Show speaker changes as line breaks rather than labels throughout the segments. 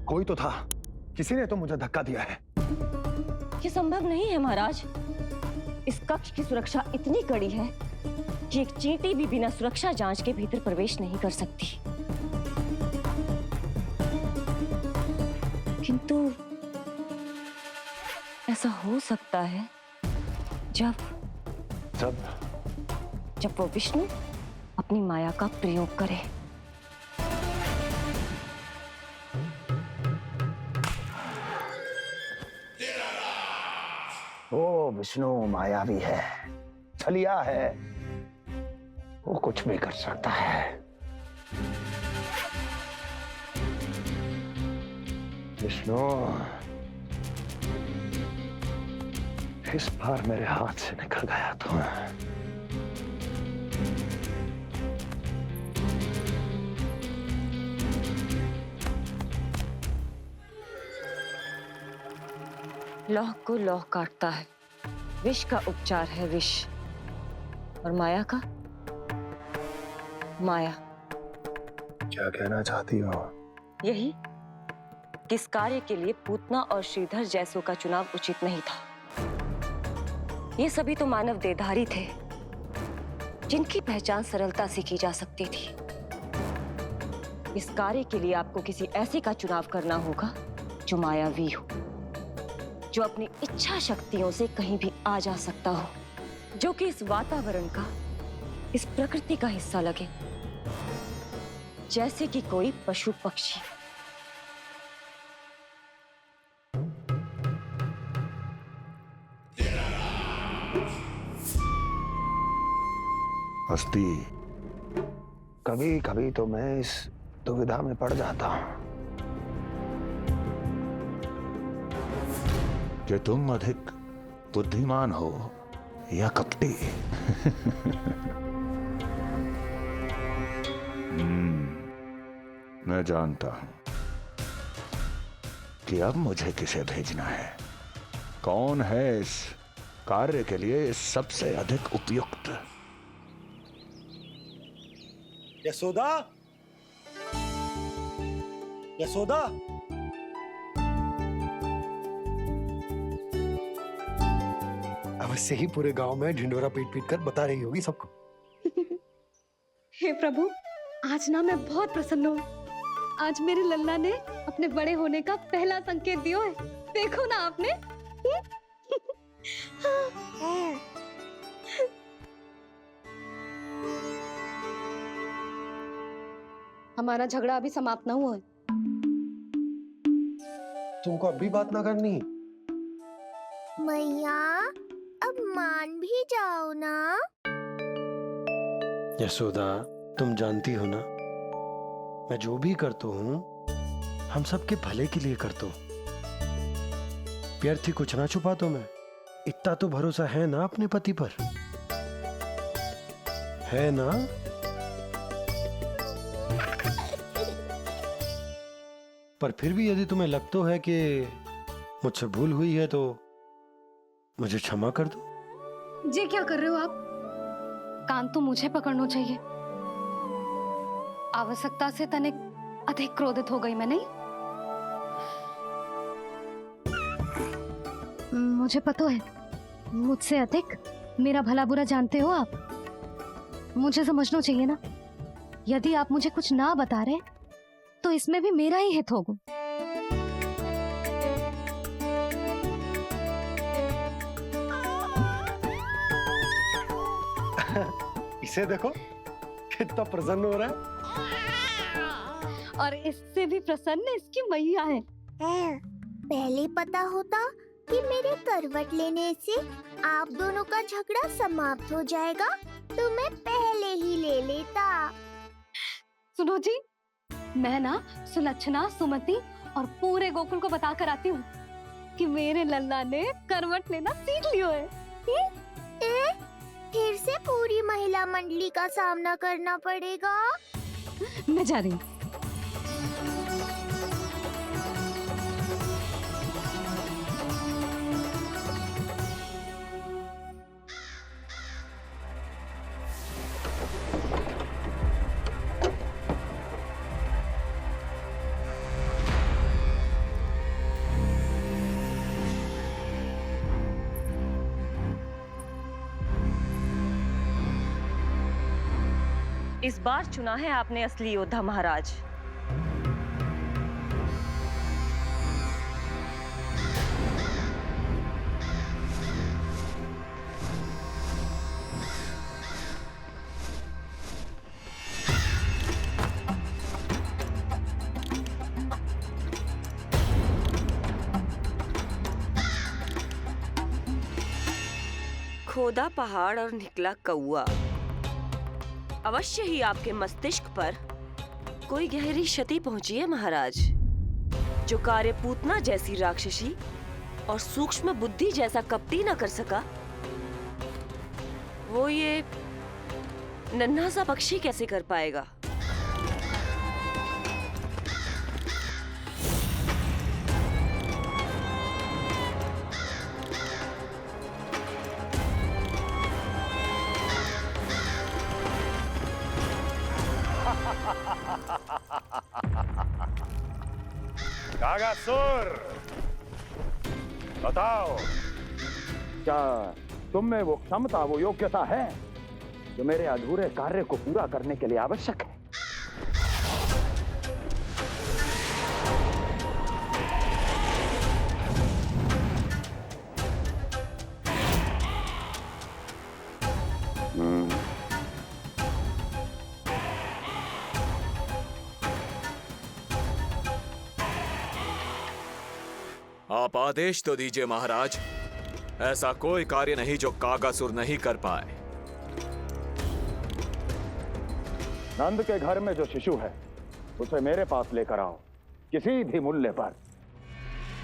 कोई तो था, किसी ने तो मुझे धक्का दिया है।
ये संभव नहीं है महाराज। इस कक्ष की सुरक्षा इतनी कड़ी है कि एक चींटी भी बिना सुरक्षा जांच के भीतर प्रवेश नहीं कर सकती। किंतु ऐसा हो सकता है जब वो विष्णु अपनी माया का प्रयोग करे।
वो विष्णु मायावी है, छलिया है, वो कुछ भी कर सकता है। विष्णु इस बार मेरे हाथ से निकल गया तो
लौह को लौह काटता है। विष का उपचार है विष, और माया का माया।
क्या कहना चाहती हो?
यही, किस कार्य के लिए पूतना और श्रीधर जैसों का चुनाव उचित नहीं था। ये सभी तो मानव देहधारी थे, जिनकी पहचान सरलता से की जा सकती थी। इस कार्य के लिए आपको किसी ऐसे का चुनाव करना होगा जो मायावी हो, जो अपनी इच्छा शक्तियों से कहीं भी आ जा सकता हो, जो कि इस वातावरण का, इस प्रकृति का हिस्सा लगे, जैसे कि कोई पशु पक्षी।
हस्ती, कभी कभी तो मैं इस दुविधा में पड़ जाता हूं कि तुम अधिक बुद्धिमान हो या कपटी। मैं जानता हूं कि अब मुझे किसे भेजना है, कौन है इस कार्य के लिए सबसे अधिक उपयुक्त।
यशोदा, यशोदा, अवश्य ही पूरे गांव में ढिंडोरा पीट पीट कर बता रही होगी सबको।
हे प्रभु, आज ना मैं बहुत प्रसन्न हूँ। आज मेरे लल्ला ने अपने बड़े होने का पहला संकेत दिया है। देखो ना आपने। हमारा झगड़ा अभी समाप्त ना हुआ है।
तुमको अब भी बात ना करनी?
मैया, अब मान भी जाओ ना।
यशोदा, तुम जानती हो ना, मैं जो भी करता हूँ हम सबके भले के लिए करता हूँ। व्यर्थ ही कुछ ना छुपा तो मैं। इतना तो भरोसा है ना अपने पति पर, है ना? पर फिर भी यदि तुम्हें लगता है कि मुझसे भूल हुई है तो मुझे क्षमा कर दो।
ये क्या कर रहे हो आप? कान तो मुझे पकड़ना चाहिए। आवश्यकता से तनिक अधिक क्रोधित हो गई मैं, नहीं? मुझे पता है, मुझसे अधिक मेरा भला बुरा जानते हो आप। मुझे समझना चाहिए ना। यदि आप मुझे कुछ ना बता रहे तो इसमें भी मेरा ही हित होगा।
इसे देखो कितना प्रसन्न हो रहा है।
और इससे भी प्रसन्न इसकी मैया है।
पहले पता होता कि मेरे करवट लेने से आप दोनों का झगड़ा समाप्त हो जाएगा तो मैं पहले ही ले लेता।
सुनो जी, मैं ना सुलक्षणा, सुमति और पूरे गोकुल को बता कर आती हूँ कि मेरे लल्ला ने करवट लेना सीख लियो है।
फिर से पूरी महिला मंडली का सामना करना पड़ेगा।
मैं जा रही हूँ।
इस बार चुना है आपने असली योद्धा महाराज। खोदा पहाड़ और निकला कौआ। अवश्य ही आपके मस्तिष्क पर कोई गहरी क्षति पहुंची है महाराज। जो कार्य पूतना जैसी राक्षसी और सूक्ष्म बुद्धि जैसा कपटी न कर सका, वो ये नन्हा सा पक्षी कैसे कर पाएगा?
कागासुर, बताओ, क्या तुम में वो क्षमता, वो योग्यता है जो मेरे अधूरे कार्य को पूरा करने के लिए आवश्यक है?
आप आदेश तो दीजिए महाराज। ऐसा कोई कार्य नहीं जो कागासुर नहीं कर पाए।
नंद के घर में जो शिशु है उसे मेरे पास लेकर आओ, किसी भी मूल्य पर।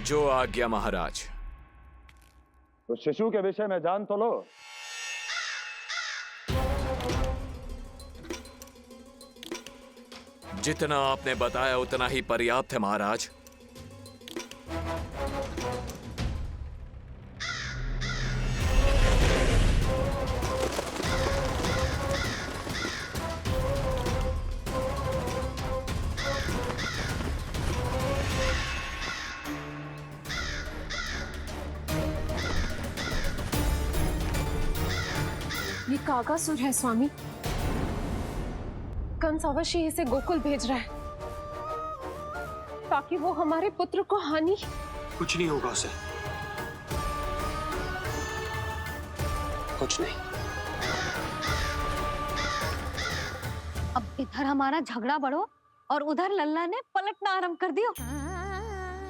जो आज्ञा महाराज।
उस शिशु के विषय में जान तो लो।
जितना आपने बताया उतना ही पर्याप्त है महाराज।
ये कागासुर है स्वामी। कंस अवश्य इसे गोकुल भेज रहा है ताकि वो हमारे पुत्र को हानि।
कुछ नहीं होगा उसे, कुछ नहीं।
अब इधर हमारा झगड़ा बढ़ो और उधर लल्ला ने पलटना आरंभ कर दियो।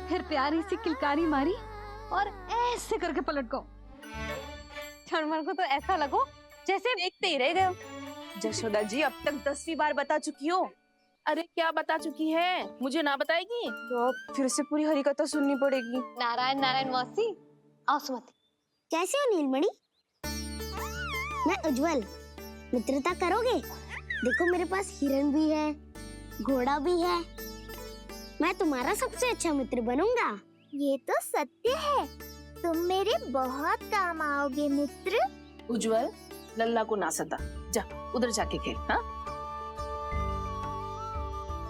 फिर प्यारी सी किलकारी मारी और ऐसे करके पलट गो। क्षणभर को तो ऐसा लगो जैसे
देखते ही रह गए। जशोदा जी अब तक 10वीं बार बता चुकी हो। अरे क्या बता चुकी है, मुझे ना बताएगी तो अब फिर से पूरी हरी कथा सुननी पड़ेगी।
नारायण नारायण मौसी, आओ सुमति।
कैसे हो नीलमणि? मैं उज्जवल, मित्रता करोगे? देखो मेरे पास हिरन भी है, घोड़ा भी है। मैं तुम्हारा सबसे अच्छा मित्र बनूंगा। ये तो सत्य है, तुम मेरे बहुत काम आओगे मित्र।
उज्जवल, लल्ला को ना सता, जा उधर जाके खेल। हाँ,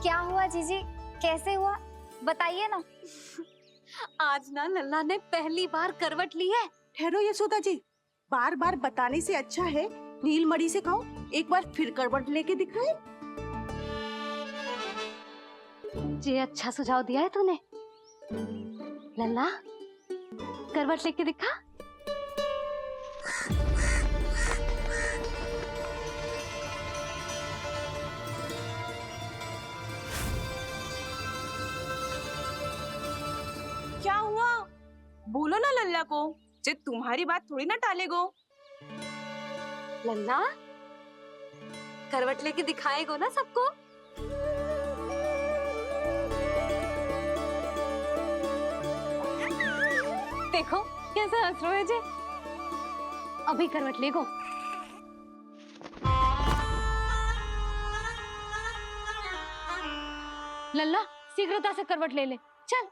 क्या हुआ जीजी, कैसे हुआ बताइए ना। आज ना लल्ला ने पहली बार करवट ली है।
ठहरो यशोदा जी, बार बार बताने से अच्छा है नीलमणि से कहो एक बार फिर करवट लेके दिखाए।
ये अच्छा सुझाव दिया है तूने। लल्ला करवट लेके दिखा।
क्या हुआ? बोलो ना लल्ला को, जे तुम्हारी बात थोड़ी ना टालेगो।
लल्ला करवट लेके दिखाएगो ना सबको। देखो कैसा हंस रहे जे। अभी करवट लेगो। लल्ला शीघ्रता से करवट ले ले, चल।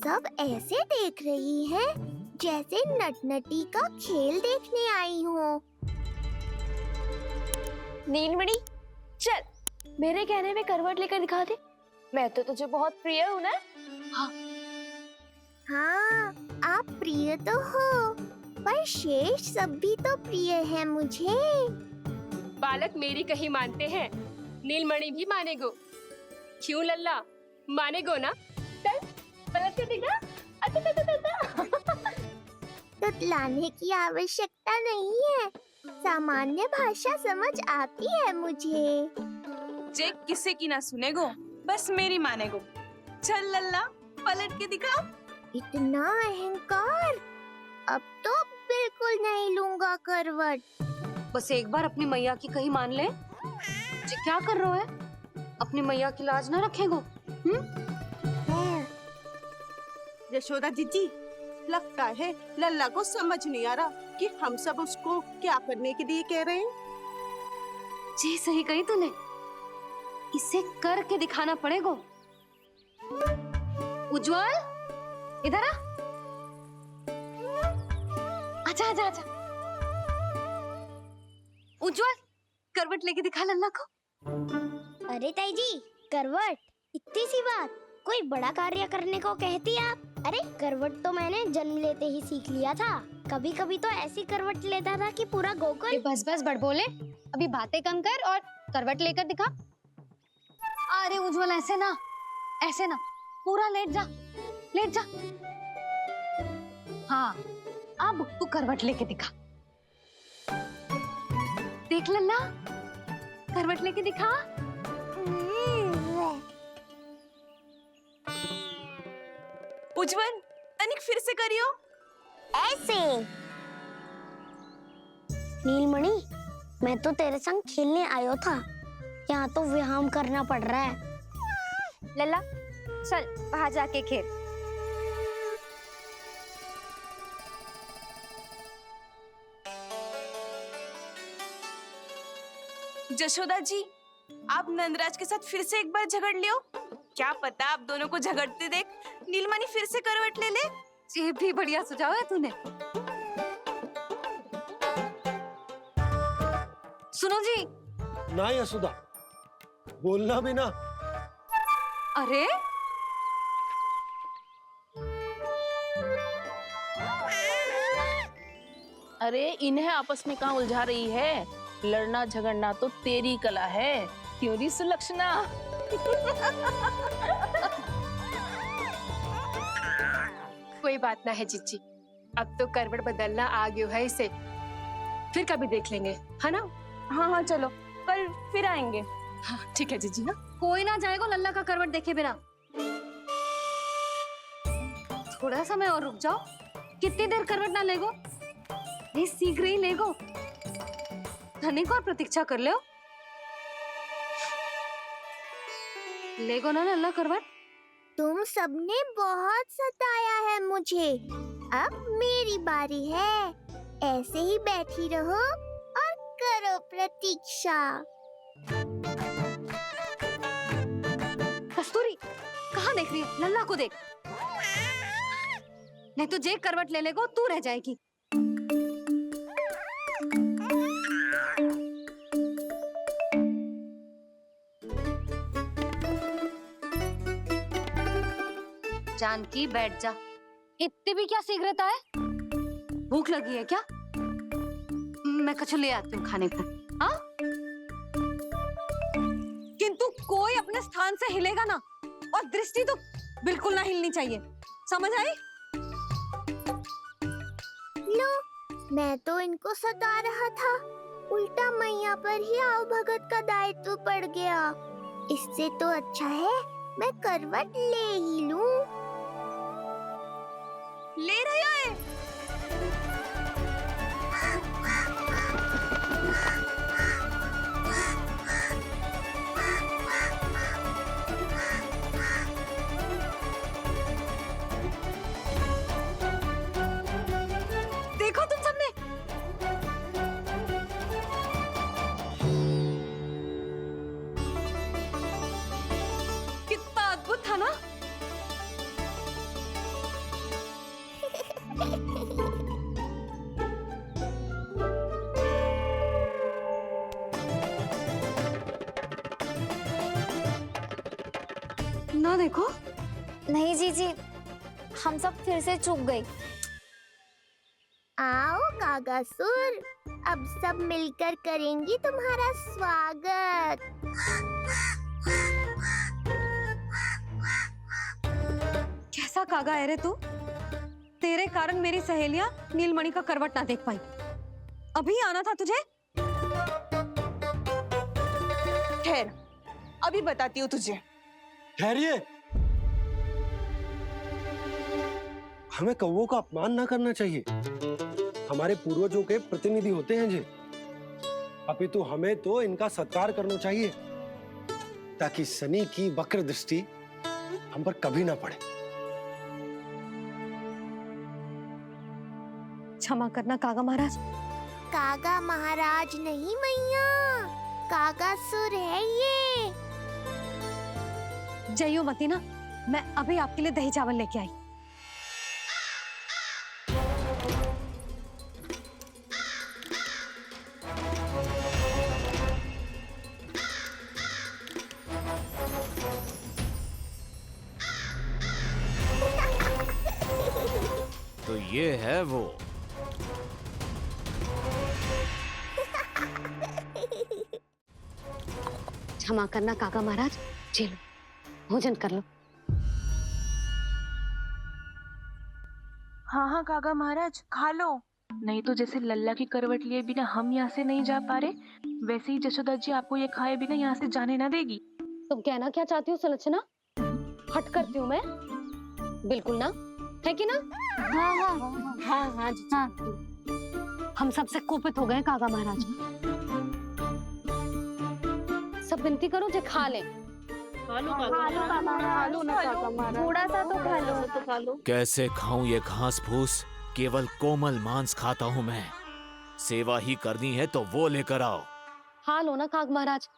सब ऐसे देख रही है जैसे नटनटी का खेल देखने आई हो।
नीलमणि चल, मेरे कहने में करवट लेकर दिखा दे। मैं तो तुझे बहुत प्रिय हूँ ना।
हाँ, आप प्रिय तो हो, पर शेष सब भी तो प्रिय है मुझे।
बालक मेरी कहीं मानते हैं, नीलमणि भी मानेगो। क्यों लल्ला, मानेगो ना? चल पलट के दिखा।
तुतलाने की आवश्यकता नहीं है, सामान्य भाषा समझ आती है मुझे।
जे किसी की ना सुनेगो, बस मेरी मानेगो। चल लल्ला, पलट के दिखा।
इतना अहंकार, अब तो बिल्कुल नहीं लूंगा करवट।
बस एक बार अपनी मैया की कहीं मान ले। जी क्या कर रहे हो? अपनी मैया की लाज ना रखेगो?
यशोदा जीजी, लगता है लल्ला को समझ नहीं आ रहा कि हम सब उसको क्या करने के लिए कह रहे हैं।
जी सही कही तूने, इसे करके दिखाना पड़ेगा। उज्जवल, इधर आ। आजा आजा आजा। उज्जवल, करवट लेके दिखा लल्ला को।
अरे ताई जी, करवट, इतनी सी बात, कोई बड़ा कार्य करने को कहती आप? अरे करवट तो मैंने जन्म लेते ही सीख लिया था। कभी कभी तो ऐसी करवट लेता था कि पूरा गोकुल।
बस बस बड़ बोले, अभी बातें कम कर और करवट लेकर दिखा। अरे उज्जवल, ऐसे ना, ऐसे ना, पूरा लेट जा, लेट जा। हाँ, अब तू करवट लेके दिखा। देख लल्ला, करवट लेके दिखा।
उज्जवल, तनिक फिर से करियो।
ऐसे। नीलमणि, मैं तो तेरे संग खेलने आयो था, यहाँ तो व्यायाम करना पड़ रहा है।
लल्ला चल वहां जाके खेल।
जशोदा जी, आप नंदराज के साथ फिर से एक बार झगड़ लियो। क्या पता आप दोनों को झगड़ते देख नीलमणि फिर से करवट ले ले।
ये भी बढ़िया सुझाव है तूने। सुनो जी।
ना यशोदा, बोलना भी ना।
अरे
अरे इन्हें आपस में कहाँ उलझा रही है? लड़ना झगड़ना तो तेरी कला है, क्यों री सुलक्षणा?
कोई बात ना है जीजी, अब तो करवट बदलना आ गयो है इसे। फिर कभी देख लेंगे, है ना?
हाँ हाँ चलो, कल फिर आएंगे।
हाँ ठीक है जीजी। हाँ
कोई ना जाएगा लल्ला का करवट देखे बिना। थोड़ा समय और रुक जाओ। कितनी देर करवट ना लेगो? ये शीघ्र ही लेगो। धनिक और प्रतीक्षा कर लो। लेगो ना लल्ला करवट।
तुम सबने बहुत सताया है मुझे, अब मेरी बारी है। ऐसे ही बैठी रहो और करो प्रतीक्षा।
कस्तूरी, कहाँ देख रही है? लल्ला को देख, नहीं तो जे करवट ले लेगो तू रह जाएगी। जानकी बैठ जा। इतनी भी क्या शीघ्रता है? भूख लगी है क्या? मैं कछु ले आती हूँ खाने को। हाँ? किंतु कोई अपने स्थान से हिलेगा ना, और दृष्टि तो बिल्कुल ना हिलनी चाहिए, समझ आई?
लो, मैं तो इनको सता रहा था, उल्टा मैया पर ही आओ भगत का दायित्व पड़ गया। इससे तो अच्छा है मैं करवट ले ही लूं।
ले रहे है।
देखो तुम सबने, कितना अद्भुत था ना? ना देखो।
नहीं जीजी, हम सब फिर से चूक गए। आओ कागासुर, अब सब मिलकर करेंगी तुम्हारा स्वागत।
कैसा कागा है रे तू? तेरे कारण मेरी सहेलियां नीलमणि का करवट ना देख पाई। अभी आना था तुझे।
ठहर, अभी बताती हूँ तुझे।
ठहरिए, हमें कौवों का अपमान ना करना चाहिए। हमारे पूर्वजों के प्रतिनिधि होते हैं जी। अपितु हमें तो इनका सत्कार करना चाहिए ताकि शनि की वक्र दृष्टि हम पर कभी ना पड़े।
क्षमा करना कागा महाराज।
कागा महाराज नहीं मैया, कागासुर है ये।
जइयो मती ना, मैं अभी आपके लिए दही चावल लेके आई।
तो ये है वो।
क्षमा करना काका महाराज, चलो भोजन कर लो।
हाँ हाँ काका महाराज, खा लो। नहीं तो जैसे लल्ला की करवट लिए बिना हम यहाँ से नहीं जा पा रहे, वैसे ही जशोदा जी आपको ये खाए बिना यहाँ से जाने ना देगी।
तुम कहना क्या चाहती हो सुलक्षणा? हट करती हूँ मैं? बिल्कुल ना, है कि ना? हाँ हाँ हाँ हाँ जी हाँ। हम सबसे कुपित हो गए काका महाराज। सब विनती करो जो खा ले।
थोड़ा सा तो खा लो।
कैसे खाऊं ये घास फूस? केवल कोमल मांस खाता हूं मैं। सेवा ही करनी है तो वो लेकर आओ।
खा लो ना काग महाराज,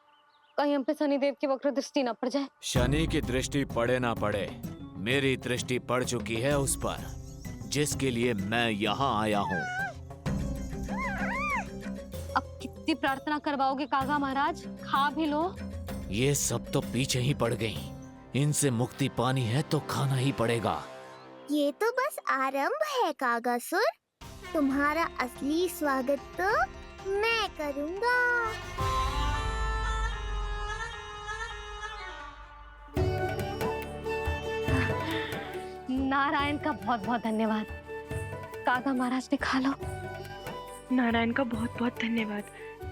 कहीं हम पे शनिदेव की वक्र दृष्टि ना पड़ जाए।
शनि की दृष्टि पड़े ना पड़े, मेरी दृष्टि पड़ चुकी है उस पर, जिसके लिए मैं यहाँ आया हूँ।
अब कितनी प्रार्थना करवाओगे कागा महाराज? खा भी लो।
ये सब तो पीछे ही पड़ गई। इनसे मुक्ति पानी है तो खाना ही पड़ेगा।
ये तो बस आरंभ है कागासुर, तुम्हारा असली स्वागत तो मैं करूँगा।
नारायण का बहुत बहुत धन्यवाद। कागा महाराज ने खा लो।
नारायण का बहुत बहुत धन्यवाद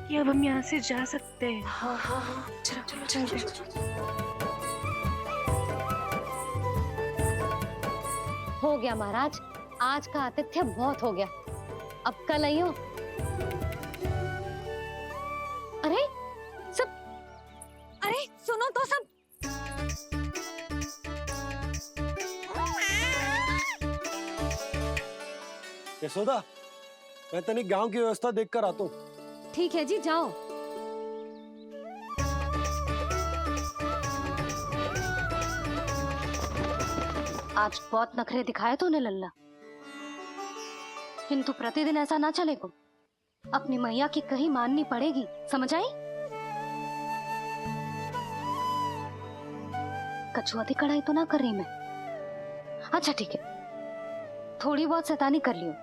कि अब हम यहाँ से जा सकते हैं। हाँ हाँ हाँ, चलो चलो चलो।
हो गया महाराज, आज का आतिथ्य बहुत हो गया। अब कल आइयो। अरे सब, अरे सुनो तो सब।
यशोदा, मैं तनिक गांव की व्यवस्था देखकर आता हूँ।
ठीक है जी, जाओ। आज बहुत नखरे दिखाए तूने लल्ला, किंतु प्रतिदिन ऐसा ना चलेगा। अपनी मैया की कहीं माननी पड़ेगी, समझ आई? कछुआती कढ़ाई तो ना कर रही मैं। अच्छा ठीक है, थोड़ी बहुत शैतानी कर लियो।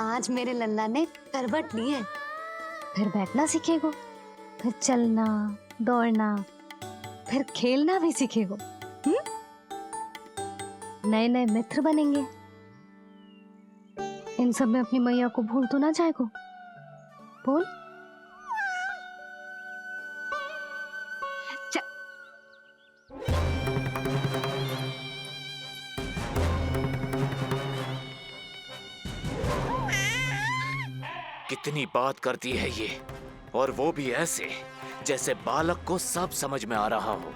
आज मेरे लल्ला ने करवट ली है, फिर बैठना सीखेगो, फिर चलना दौड़ना, फिर खेलना भी सीखेगो। नए नए मित्र बनेंगे। इन सब में अपनी मैया को भूल तो ना जाएगो। बोल।
कितनी बात करती है ये, और वो भी ऐसे जैसे बालक को सब समझ में आ रहा हो।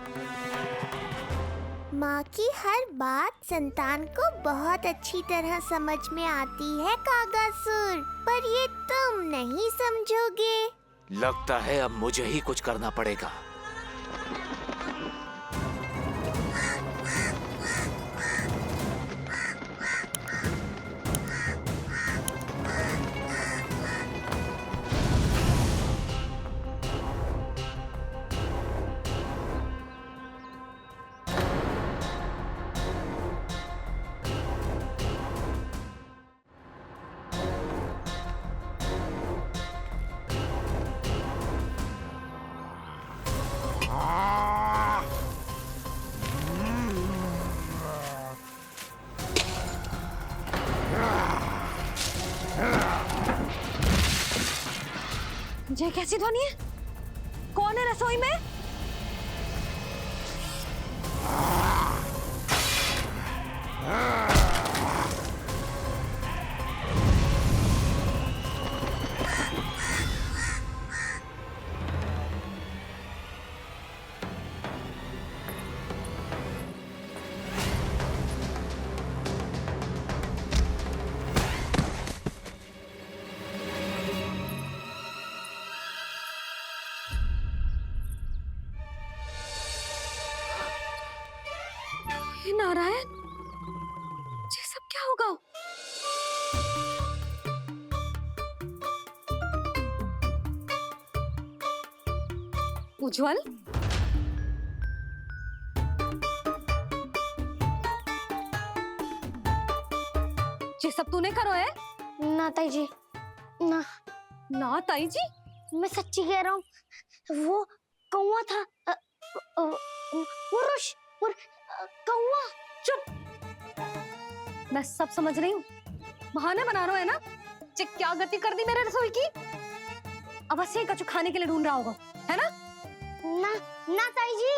माँ की हर बात संतान को बहुत अच्छी तरह समझ में आती है कागासुर, पर ये तुम नहीं समझोगे।
लगता है अब मुझे ही कुछ करना पड़ेगा।
ये कैसी ध्वनि है? कौन है रसोई में? हे नारायण, ये सब क्या होगा? उज्जवल, ये सब तूने करो है?
ना ताई जी, ना।
ना ताई जी,
मैं सच्ची कह रहा हूँ। वो कौवा था। पुरुष कौवा।
चुप। मैं सब समझ रही हूँ, बहाने बना रहे हो है ना? ये क्या गति कर दी मेरे रसोई की? अब बस ये कछु खाने के लिए ढूंढ रहा होगा, है ना?
ना ना ताई जी।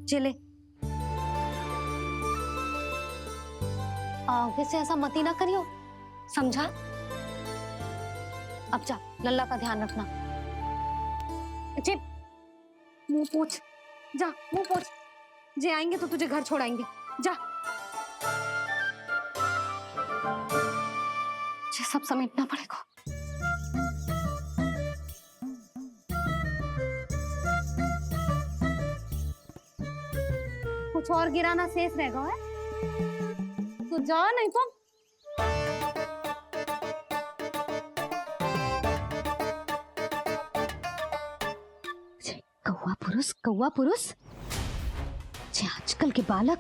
चले, आगे से ऐसा मती ना करियो, समझा? अब जा, लल्ला का ध्यान रखना। चिप, मुंह पोंछ, जा मुंह पोंछ। जे आएंगे तो तुझे घर छोड़ाएंगे, जा। ये सब समेटना पड़ेगा। कुछ और गिराना शेष रहेगा है? तो जा, नहीं तो कौवा पुरुष जे आजकल के बालक।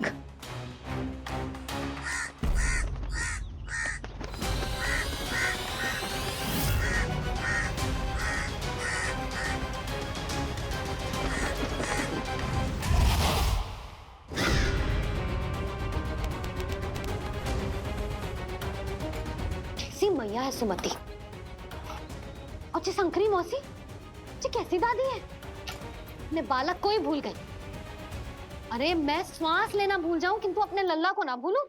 कैसी मैया है सुमति, और जे शंकरी मौसी, जे कैसी दादी है? अपने बालक को ही भूल गई। अरे मैं श्वास लेना भूल जाऊं किंतु अपने लल्ला को ना भूलूं।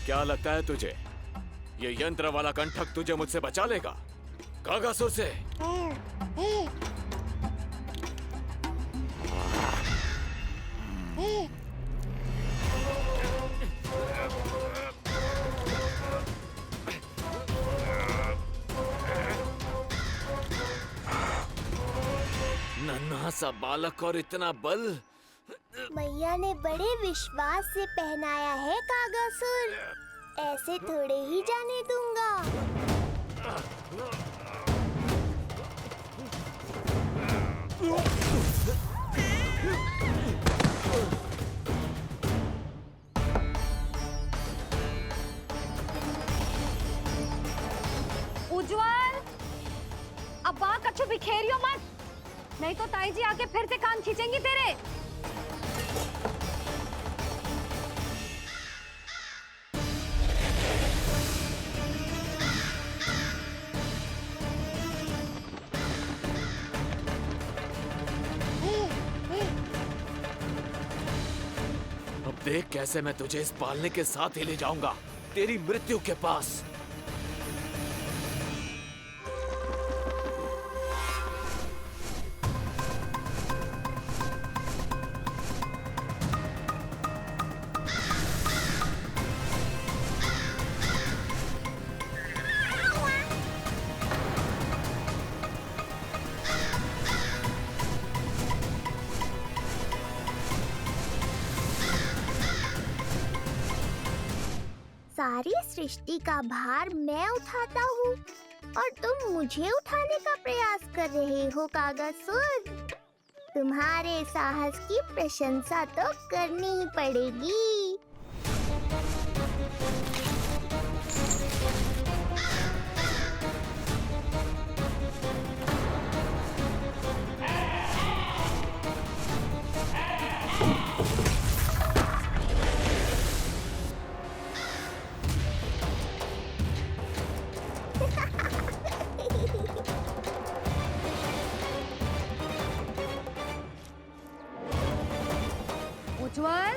क्या लगता है तुझे ये यंत्र वाला कंठक तुझे मुझसे बचा लेगा? कागासुर से। नन्हा सा बालक और इतना बल।
मैया ने बड़े विश्वास से पहनाया है कागासुर, ऐसे थोड़े ही जाने दूंगा।
उज्जवल, अब बात कछु बिखेरियो मत, नहीं तो ताई जी आके फिर से कान खींचेंगी तेरे।
अब देख कैसे मैं तुझे इस पालने के साथ ही ले जाऊंगा तेरी मृत्यु के पास।
सारी सृष्टि का भार मैं उठाता हूँ और तुम मुझे उठाने का प्रयास कर रहे हो कागजसुर। तुम्हारे साहस की प्रशंसा तो करनी ही पड़ेगी।
उज्जवल,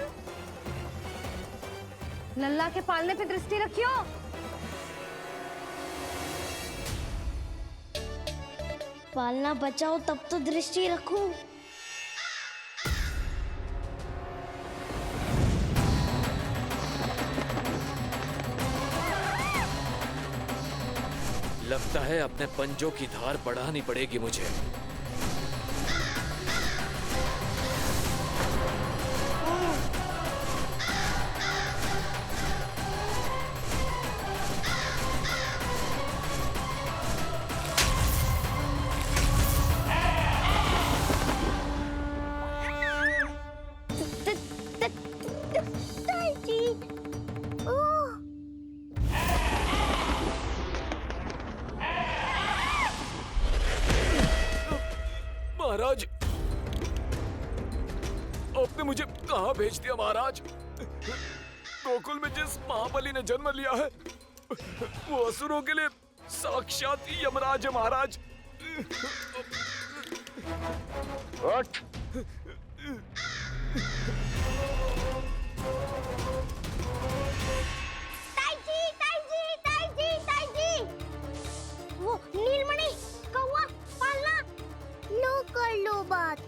लल्ला के पालने पे दृष्टि रखियो।
पालना बचाओ तब तो दृष्टि रखूं।
लगता है अपने पंजों की धार बढ़ानी पड़ेगी मुझे। महाराज, आपने मुझे कहाँ भेज दिया महाराज? गोकुल में जिस महाबली ने जन्म लिया है वो असुरों के लिए साक्षात यमराज है महाराज।
उठ।
वो नीलमणि, कौवा, पालना, लो कर लो बात।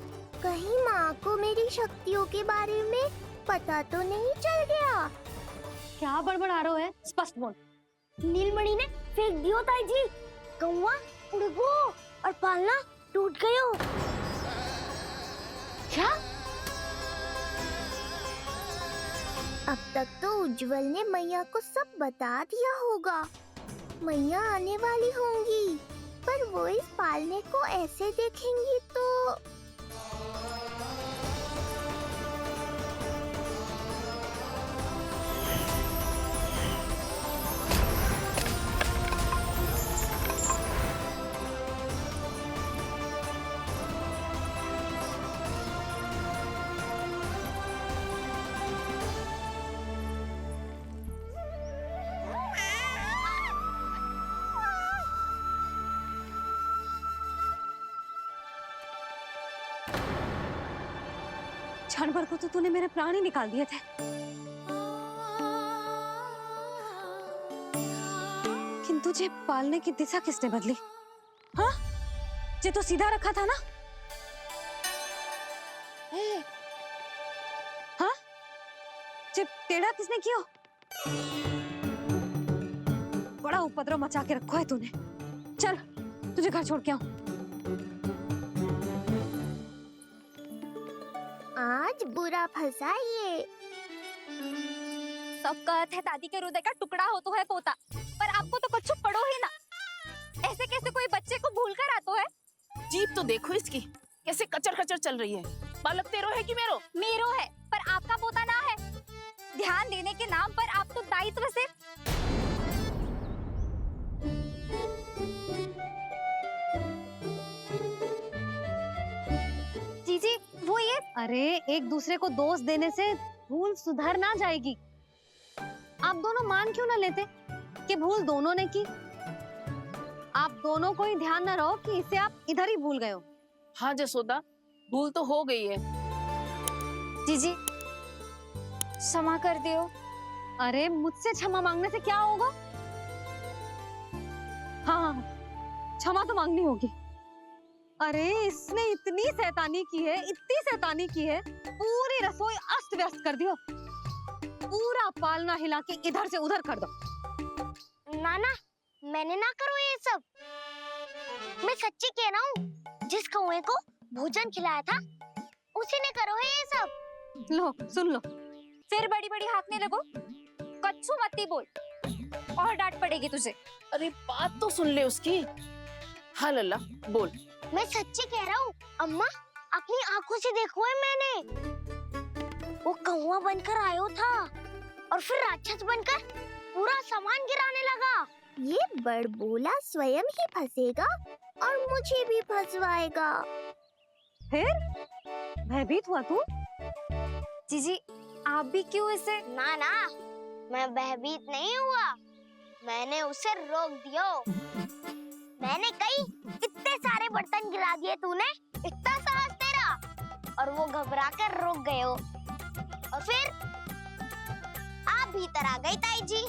कहीं माँ को मेरी शक्तियों के बारे में पता तो नहीं चल गया।
क्या बड़बड़ा रहे हो है? स्पष्ट बोल।
नीलमणि ने फेंक दियो ताई जी। कौवा उड़ गयो और पालना टूट गयो। क्या? अब तक तो उज्जवल ने मैया को सब बता दिया होगा। मैया आने वाली होंगी, पर वो इस पालने को ऐसे देखेंगी तो
क्षण भर को तो तूने मेरे प्राण ही निकाल दिए थे, किंतु जे पालने की दिशा किसने बदली? हाँ, जे तो सीधा रखा था ना? हाँ, जे टेढ़ा किसने किया? बड़ा उपद्रव मचा के रखा है तूने। चल, तुझे घर छोड़ के आऊं।
आज बुरा फंसा ये।
सब कहत है दादी के हृदय का टुकड़ा हो तो है पोता, पर आपको तो कुछ पड़ो ही ना। ऐसे कैसे कोई बच्चे को भूल कर आतो है?
जीप तो देखो इसकी, कैसे कचर कचर चल रही है। बालक तेरो है कि मेरो?
मेरो है, पर आपका पोता ना है। ध्यान देने के नाम पर आप तो दायित्व से जीजी वो ये।
अरे एक दूसरे को दोष देने से भूल सुधर ना जाएगी। आप दोनों मान क्यों ना लेते कि भूल दोनों ने की? आप दोनों को ही ध्यान ना रहो कि इसे आप इधर ही भूल गए हो।
हाँ जसोदा, भूल तो हो गई है।
जीजी क्षमा कर दियो।
अरे मुझसे क्षमा मांगने से क्या होगा? हाँ, क्षमा तो मांगनी होगी। अरे इसने इतनी शैतानी की है, इतनी शैतानी की है, पूरी रसोई अस्त व्यस्त कर दियो। पूरा पालना हिला के इधर से उधर कर दो।
नाना, मैंने ना करो ये सब। मैं सच्ची कह रहा हूँ, जिस कौवे को भोजन खिलाया था उसी ने करो है ये सब।
लो सुन लो।
फिर बड़ी बड़ी हाँकने लगो। कच्छू मत बोल, और डांट पड़ेगी तुझे।
अरे बात तो सुन ले उसकी। हाँ लल्ला बोल।
मैं सच्ची कह रहा हूँ अम्मा, अपनी आंखों से देखो है मैंने। वो कौवा बनकर आयो था और फिर राक्षस बनकर पूरा सामान गिराने लगा। ये बड़बोला स्वयं ही फंसेगा और मुझे भी फंसवाएगा।
फिर भयभीत हुआ तू?
जीजी आप भी क्यों इसे?
ना ना, मैं भयभीत नहीं हुआ, मैंने उसे रोक दिया। मैंने कही इतने सारे बर्तन गिरा दिए तूने, इतना साहस तेरा, और वो घबरा कर रुक गए हो। और फिर आप भीतर आ गई ताई जी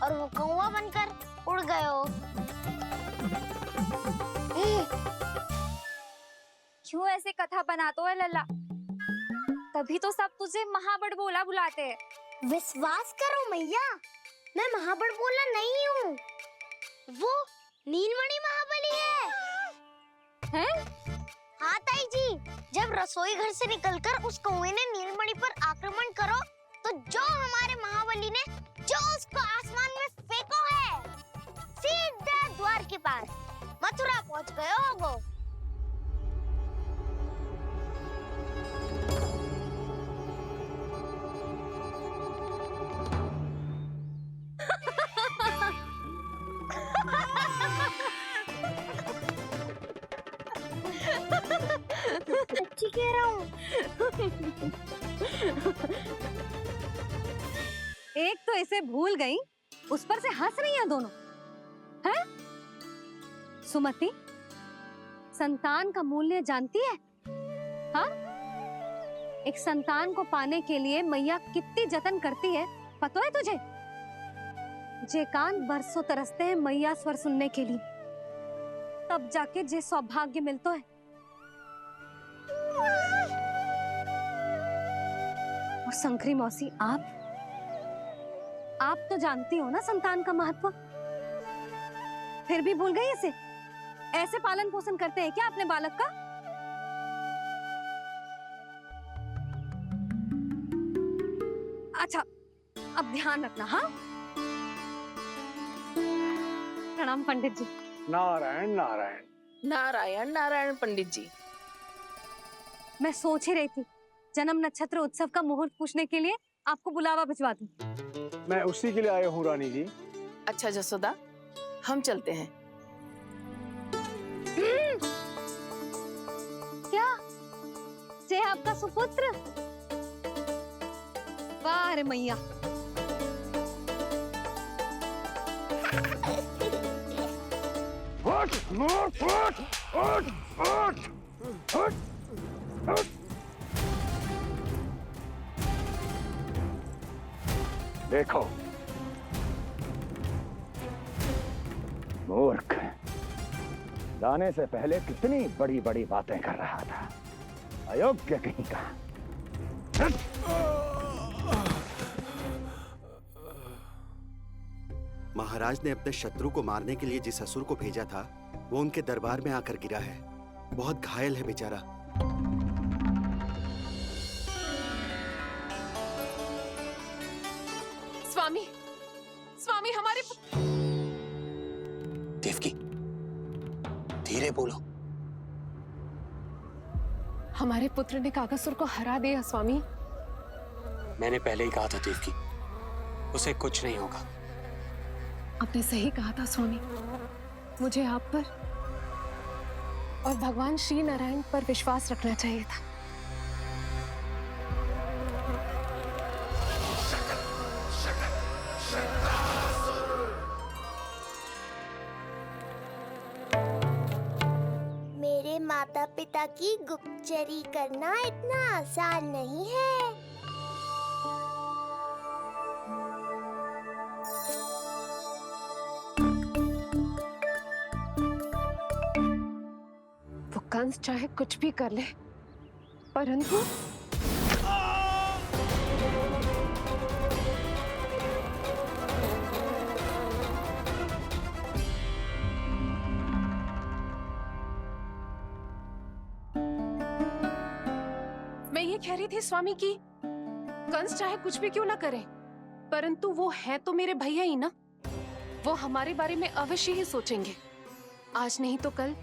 और वो कौवा बनकर उड़ गए हो।
क्यों ऐसे कथा बनाते हो लल्ला? तभी तो सब तुझे महाबड़बोला बुलाते हैं।
विश्वास करो मैया, मैं महाबड़बोला नहीं हूँ, वो नीलमणि महाबली है।
हैं?
हाँ ताई जी, जब रसोई घर से निकलकर उस कौवे ने नीलमणि पर आक्रमण करो तो जो हमारे महाबली ने जो उसको आसमान में फेंको है, सीधा द्वार के पास मथुरा पहुंच गए होगो। सच्ची कह रहा हूँ।
एक तो इसे भूल गई, उस पर से हंस रही हैं दोनों। हैं? सुमति, संतान का मूल्य जानती है? हाँ? एक संतान को पाने के लिए मैया कितनी जतन करती है, पता है तुझे? जे कान बरसों तरसते हैं मैया स्वर सुनने के लिए, तब जाके जे सौभाग्य मिलता है। और शंकरी मौसी, आप तो जानती हो ना संतान का महत्व, फिर भी भूल गई इसे? ऐसे पालन पोषण करते हैं क्या अपने बालक का? अच्छा, अब ध्यान रखना। हाँ, प्रणाम पंडित जी।
नारायण नारायण।
नारायण नारायण पंडित जी।
मैं सोच ही रही थी जन्म नक्षत्र उत्सव का मुहूर्त पूछने के लिए आपको बुलावा भिजवा दूं।
मैं उसी के लिए आया हूँ रानी जी।
अच्छा जसोदा, हम चलते हैं।
क्या जे आपका सुपुत्र? वाह रे मैया।
देखो मूर्ख, लाने से पहले कितनी बड़ी बड़ी बातें कर रहा था, अयोग्य कहीं का।
महाराज ने अपने शत्रु को मारने के लिए जिस असुर को भेजा था, वो उनके दरबार में आकर गिरा है। बहुत घायल है बेचारा।
स्वामी, स्वामी हमारे
देवकी, धीरे बोलो।
हमारे पुत्र ने काकासुर को हरा दिया स्वामी।
मैंने पहले ही कहा था देवकी, उसे कुछ नहीं होगा।
आपने सही कहा था स्वामी, मुझे आप पर और भगवान श्री नारायण पर विश्वास रखना चाहिए था।
मेरे माता पिता की गुप्तचरी करना इतना आसान नहीं है।
वो कंस चाहे कुछ भी कर ले, परंतु मैं ये कह रही थी स्वामी कि कंस चाहे कुछ भी क्यों ना करे, परंतु वो है तो मेरे भैया ही ना, वो हमारे बारे में अवश्य ही सोचेंगे। आज नहीं तो कल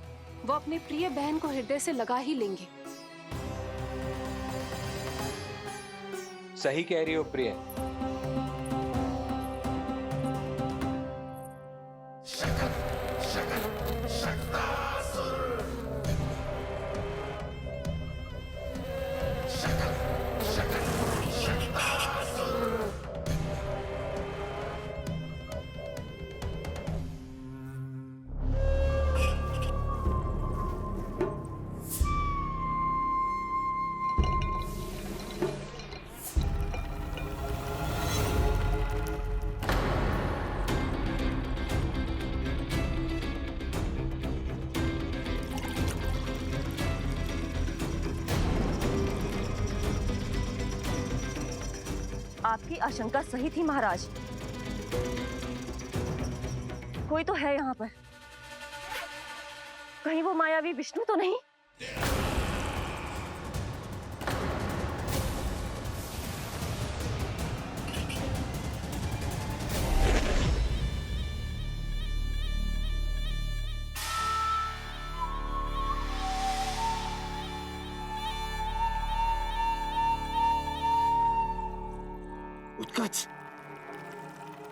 वो अपने प्रिय बहन को हृदय से लगा ही लेंगे।
सही कह रही हो प्रिय।
आपकी आशंका सही थी महाराज। कोई तो है यहाँ पर। कहीं वो मायावी विष्णु तो नहीं?
उत्कच,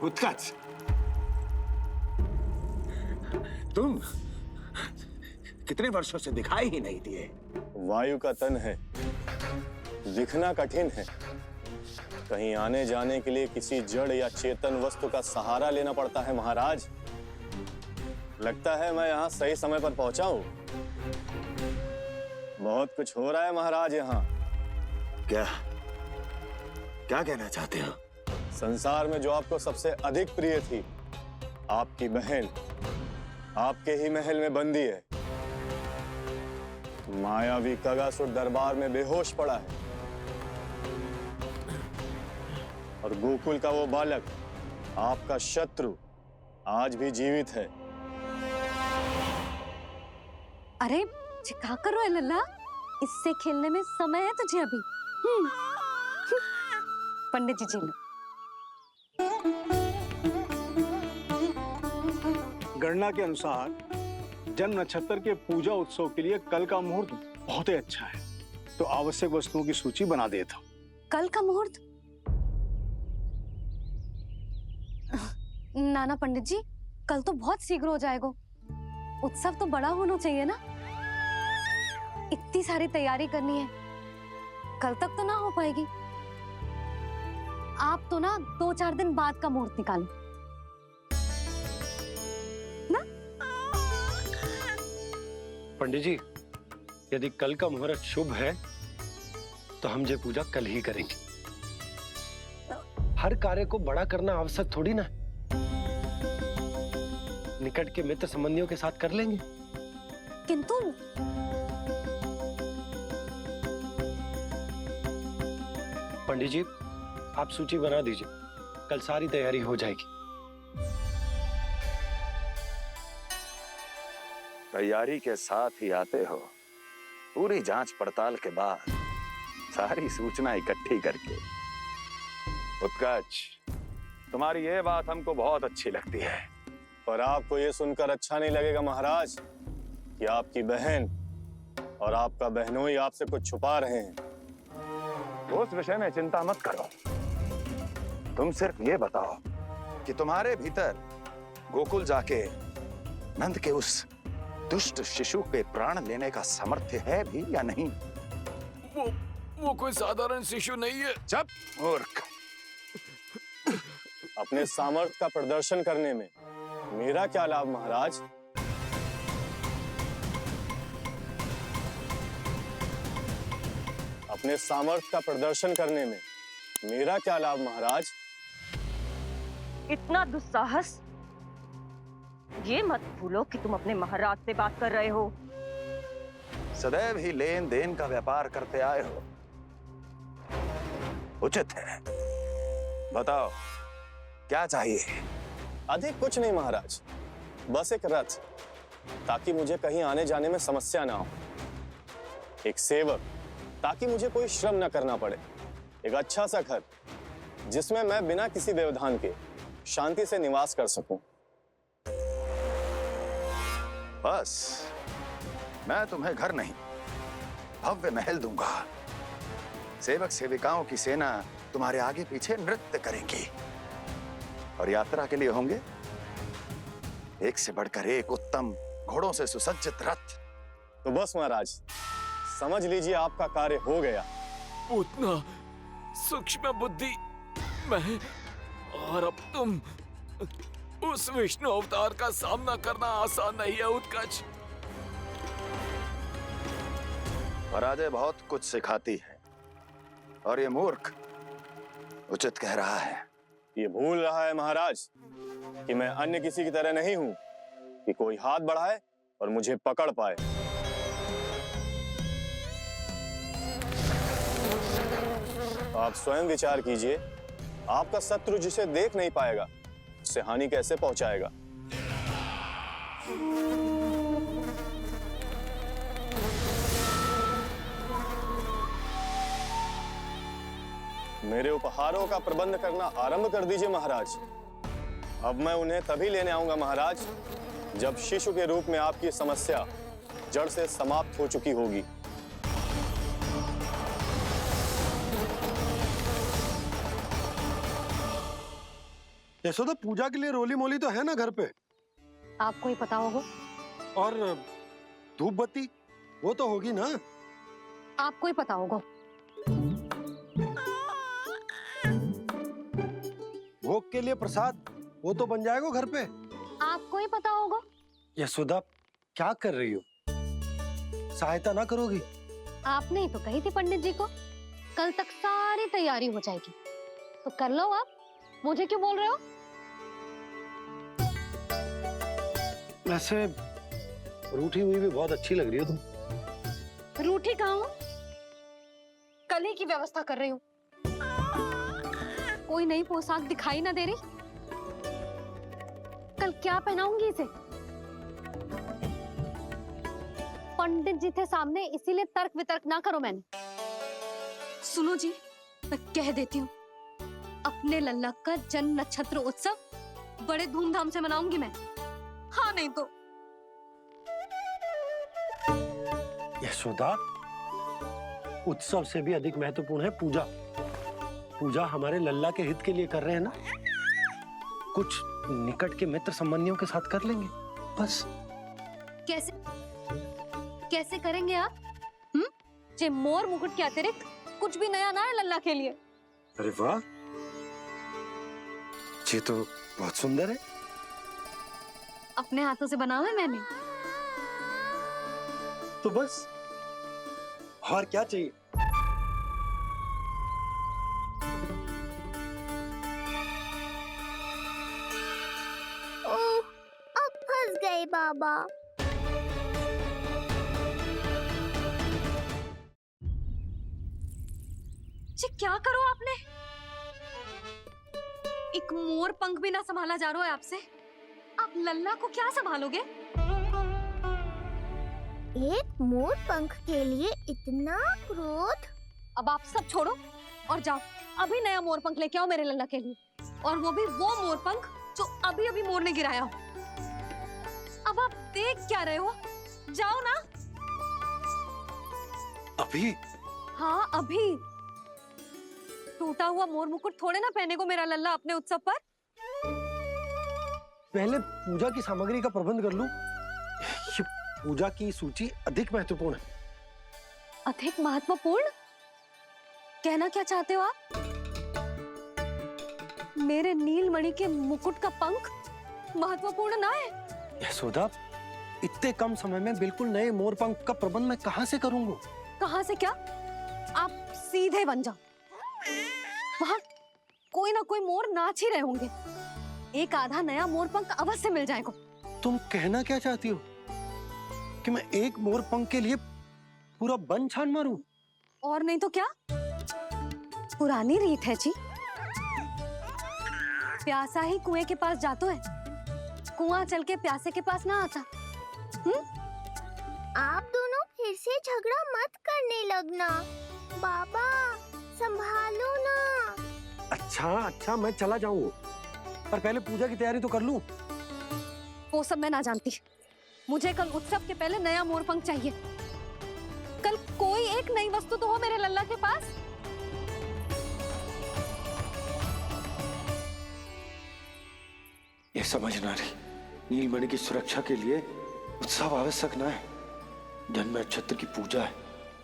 उत्कच, तुम कितने वर्षों से दिखाई ही नहीं दिए।
वायु का तन है, दिखना कठिन है। कहीं आने जाने के लिए किसी जड़ या चेतन वस्तु का सहारा लेना पड़ता है महाराज। लगता है मैं यहाँ सही समय पर पहुंचा हूँ। बहुत कुछ हो रहा है महाराज यहाँ।
क्या क्या कहना चाहते हो?
संसार में जो आपको सबसे अधिक प्रिय थी, आपकी बहन आपके ही महल में बंदी है। मायावी कगासुर दरबार में बेहोश पड़ा है और गोकुल का वो बालक, आपका शत्रु, आज भी जीवित है।
अरे क्या कर रहा है लल्ला? इससे खेलने में समय है तुझे अभी। पंडित जी लो।
गणना के अनुसार जन्म नक्षत्र के पूजा उत्सव के लिए कल का मुहूर्त बहुत ही अच्छा है, तो आवश्यक वस्तुओं की सूची बना देता हूँ।
कल का मुहूर्त? नाना पंडित जी, कल तो बहुत शीघ्र हो जाएगा। उत्सव तो बड़ा होना चाहिए ना। इतनी सारी तैयारी करनी है, कल तक तो ना हो पाएगी। आप तो ना 2-4 दिन बाद का मुहूर्त निकालो ना।
पंडित जी, यदि कल का मुहूर्त शुभ है तो हम ये पूजा कल ही करेंगे। हर कार्य को बड़ा करना आवश्यक थोड़ी ना। निकट के मित्र संबंधियों के साथ कर लेंगे।
किंतु
पंडित जी, आप सूची बना दीजिए, कल सारी तैयारी हो जाएगी।
तैयारी के साथ ही आते हो, पूरी जांच पड़ताल के बाद सारी सूचना इकट्ठी करके। उत्कच, तुम्हारी ये बात हमको बहुत अच्छी लगती है।
पर आपको ये सुनकर अच्छा नहीं लगेगा महाराज कि आपकी बहन और आपका बहनोई आपसे कुछ छुपा रहे हैं।
उस विषय में चिंता मत करो। तुम सिर्फ ये बताओ कि तुम्हारे भीतर गोकुल जाके नंद के उस दुष्ट शिशु के प्राण लेने का सामर्थ्य है भी या नहीं?
वो कोई साधारण शिशु नहीं है।
चुप मूर्ख।
अपने सामर्थ्य का प्रदर्शन करने में मेरा क्या लाभ महाराज? अपने सामर्थ्य का प्रदर्शन करने में मेरा क्या लाभ महाराज?
इतना दुस्साहस? ये मत भूलो कि तुम अपने महाराज से बात कर रहे हो।
सदैव ही लेन देन का व्यापार करते आए हो, उचित है। बताओ क्या चाहिए?
अधिक कुछ नहीं महाराज, बस एक रथ, ताकि मुझे कहीं आने जाने में समस्या ना हो। एक सेवक, ताकि मुझे कोई श्रम न करना पड़े। एक अच्छा सा घर, जिसमें मैं बिना किसी व्यवधान के शांति से निवास कर सकूं।
बस मैं तुम्हें घर नहीं, भव्य महल दूंगा। सेवक सेविकाओं की सेना तुम्हारे आगे पीछे नृत्य करेंगी और यात्रा के लिए होंगे एक से बढ़कर एक उत्तम घोड़ों से सुसज्जित रथ।
तो बस महाराज, समझ लीजिए आपका कार्य हो गया।
उतना सूक्ष्म बुद्धि मैं, और अब तुम, उस विष्णु अवतार का सामना करना आसान नहीं है उत्कच।
पराजय बहुत कुछ सिखाती है और ये मूर्ख उचित कह रहा है।
ये भूल रहा है महाराज कि मैं अन्य किसी की तरह नहीं हूं कि कोई हाथ बढ़ाए और मुझे पकड़ पाए। आप स्वयं विचार कीजिए, आपका शत्रु जिसे देख नहीं पाएगा उससे हानि कैसे पहुंचाएगा। मेरे उपहारों का प्रबंध करना आरंभ कर दीजिए महाराज। अब मैं उन्हें तभी लेने आऊंगा महाराज जब शिशु के रूप में आपकी समस्या जड़ से समाप्त हो चुकी होगी।
यशोदा, पूजा के लिए रोली मोली तो है ना घर पे?
आपको ही पता होगा।
और धूप बत्ती वो तो होगी ना?
आपको ही पता होगा।
भोग के लिए प्रसाद वो तो बन जाएगा घर पे।
आपको ही पता होगा।
यशोदा, क्या कर रही हो? सहायता ना करोगी?
आपने ही तो कही थी पंडित जी को कल तक सारी तैयारी हो जाएगी, तो कर लो आप। मुझे क्यों बोल रहे हो?
वैसे रूठी हुई भी बहुत अच्छी लग रही हो तुम।
रूठी कहाँ हूँ? कल ही की व्यवस्था कर रही हूँ। कोई नई पोशाक दिखाई ना दे रही? कल क्या पहनाऊंगी इसे? पंडित जी थे सामने, इसीलिए तर्क वितर्क ना करो। मैंने सुनो जी, मैं कह देती हूँ, अपने लल्ला का जन्म नक्षत्र उत्सव बड़े धूमधाम से मनाऊंगी मैं। हाँ नहीं तो।
यशोदा, उत्सव से भी अधिक महत्वपूर्ण है पूजा। पूजा हमारे लल्ला के हित के लिए कर रहे हैं ना। कुछ निकट के मित्र संबंधियों के साथ कर लेंगे बस।
कैसे कैसे करेंगे आप? जे मोर मुकुट के अतिरिक्त कुछ भी नया ना है लल्ला के लिए।
अरे वाह, ये तो बहुत सुंदर है।
अपने हाथों से बनाया है मैंने।
तो बस और क्या चाहिए?
ओह, अब फंस गए बाबा।
जी क्या करो आपने? एक मोर पंख भी ना संभाला जा रहा है आपसे। आप लल्ला को क्या संभालोगे?
एक मोर पंख के लिए इतना क्रोध?
अब आप सब छोड़ो और जाओ, अभी नया मोर पंख लेके आओ मेरे लल्ला के लिए, और वो भी वो मोर पंख जो अभी अभी मोर ने गिराया हो। अब आप देख क्या रहे हो? जाओ ना।
अभी?
हाँ अभी। टूटा हुआ मोर मुकुट थोड़े ना पहने को मेरा लल्ला अपने उत्सव पर।
पहले पूजा की सामग्री का प्रबंध कर लूं। ये पूजा की सूची अधिक महत्वपूर्ण है।
अधिक महत्वपूर्ण? कहना क्या चाहते हो आप? मेरे नीलमणि के मुकुट का पंख महत्वपूर्ण ना है?
यशोदा, इतने कम समय में बिल्कुल नए मोर पंख का प्रबंध मैं कहां से करूंगा?
कहां से क्या? आप सीधे बन जाओ। वहां कोई ना कोई मोर नाच ही रहे होंगे। एक आधा नया मोर पंख अवश्य मिल जाएगा।
तुम कहना क्या चाहती हो कि मैं एक मोर पंख के लिए पूरा वन छान मारूं?
और नहीं तो क्या? पुरानी रीत है जी। प्यासा ही कुएं के पास जातो है, कुआं चल के प्यासे के पास ना आता।
आप दोनों फिर से झगड़ा मत करने लगना। बाबा संभालो ना।
अच्छा मैं चला जाऊं, पर पहले पूजा की तैयारी तो कर लूं।
वो सब मैं ना जानती। मुझे कल उत्सव के पहले नया मोरपंख चाहिए। कल कोई एक नई वस्तु तो हो मेरे लल्ला के पास।
ये समझ ना रही, नीलमणि की सुरक्षा के लिए उत्सव आवश्यक ना है, जन्म नक्षत्र की पूजा है,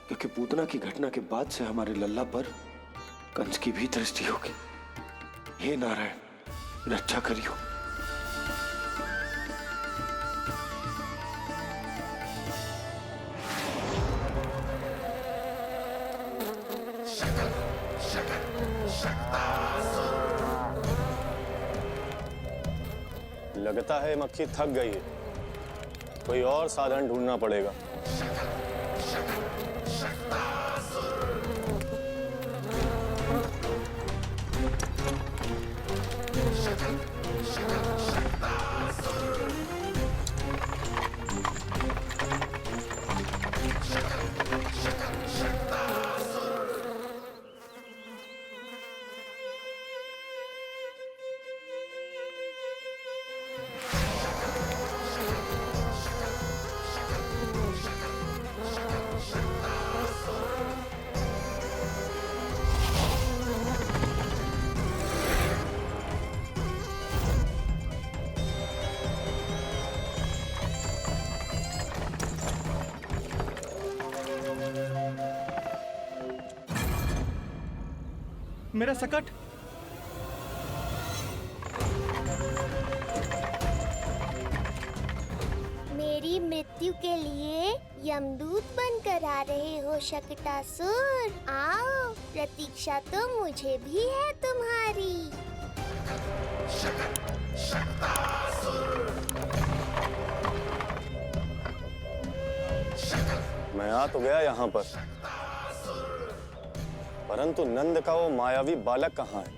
क्योंकि पूतना की घटना के बाद से हमारे लल्ला पर कंस की भी दृष्टि होगी। हे नारायण, रक्षा करियो।
लगता है मक्खी थक गई है, कोई और साधन ढूंढना पड़ेगा।
मेरा सकट।
मेरी मृत्यु के लिए यमदूत बनकर आ रहे हो शकटासुर? आओ, प्रतीक्षा तो मुझे भी है तुम्हारी।
मैं आ तो गया यहाँ पर, परंतु नंद का वो मायावी बालक कहाँ है?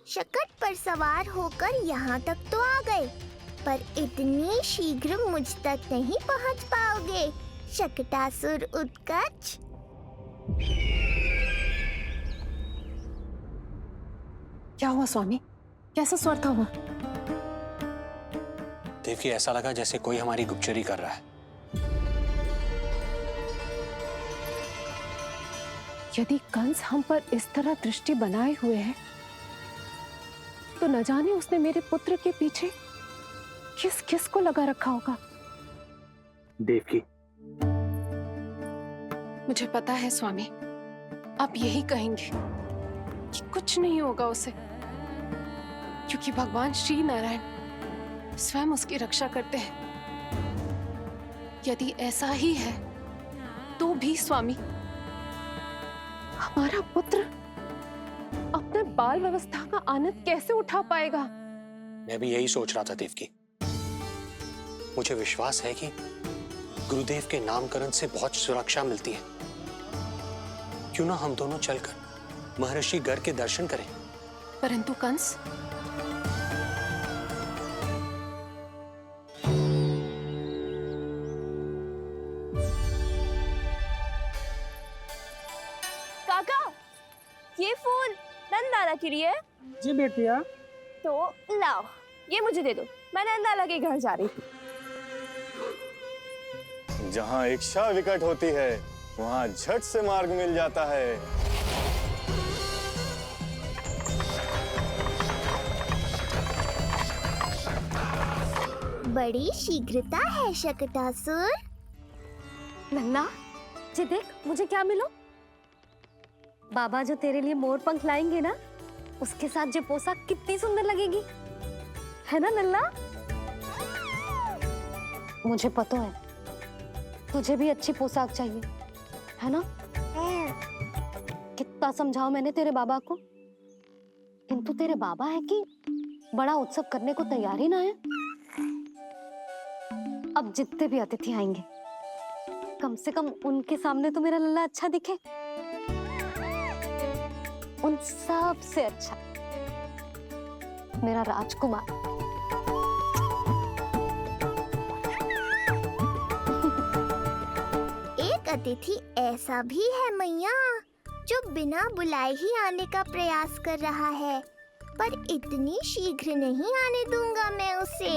शकट पर सवार होकर यहाँ तक तो आ गए, पर इतनी शीघ्र मुझ तक नहीं पहुँच पाओगे शकटासुर उत्कच।
क्या हुआ स्वामी? कैसा स्वर था वो?
देवकी, ऐसा लगा जैसे कोई हमारी गुप्तचरी कर रहा है।
यदि कंस हम पर इस तरह दृष्टि बनाए हुए है, तो न जाने उसने मेरे पुत्र के पीछे किस किस को लगा रखा होगा।
देवकी,
मुझे पता है स्वामी, आप यही कहेंगे कि कुछ नहीं होगा उसे, क्योंकि भगवान श्री नारायण स्वयं उसकी रक्षा करते हैं। यदि ऐसा ही है तो भी स्वामी, हमारा पुत्र अपने बाल व्यवस्था का आनंद कैसे उठा पाएगा?
मैं भी यही सोच रहा था देवकी। मुझे विश्वास है कि गुरुदेव के नामकरण से बहुत सुरक्षा मिलती है। क्यों ना हम दोनों चलकर महर्षि गर्ग के दर्शन करें?
परंतु कंस,
काका, ये फूल नंदाला के लिए है?
जी बेटिया।
तो लाओ, ये मुझे दे दो, मैं नंदाला के घर जा रही हूँ।
जहाँ इच्छा विकट होती है, वहाँ झट से मार्ग मिल जाता है।
बड़ी शीघ्रता है शकटासुर।
नन्ना, जी देख मुझे क्या मिलो। बाबा जो तेरे लिए मोर पंख लाएंगे ना, उसके साथ जो पोशाक कितनी सुंदर लगेगी, है ना नन्ना? मुझे पता है तुझे भी अच्छी पोशाक चाहिए, है ना? कितना समझाओ मैंने तेरे बाबा को, किंतु तेरे बाबा है कि बड़ा उत्सव करने को तैयार ही ना है। अब जितने भी अतिथि आएंगे, कम से कम उनके सामने तो मेरा लल्ला अच्छा दिखे। उन सब से अच्छा मेरा राजकुमार।
एक अतिथि ऐसा भी है मैया जो बिना बुलाए ही आने का प्रयास कर रहा है, पर इतनी शीघ्र नहीं आने दूंगा मैं उसे।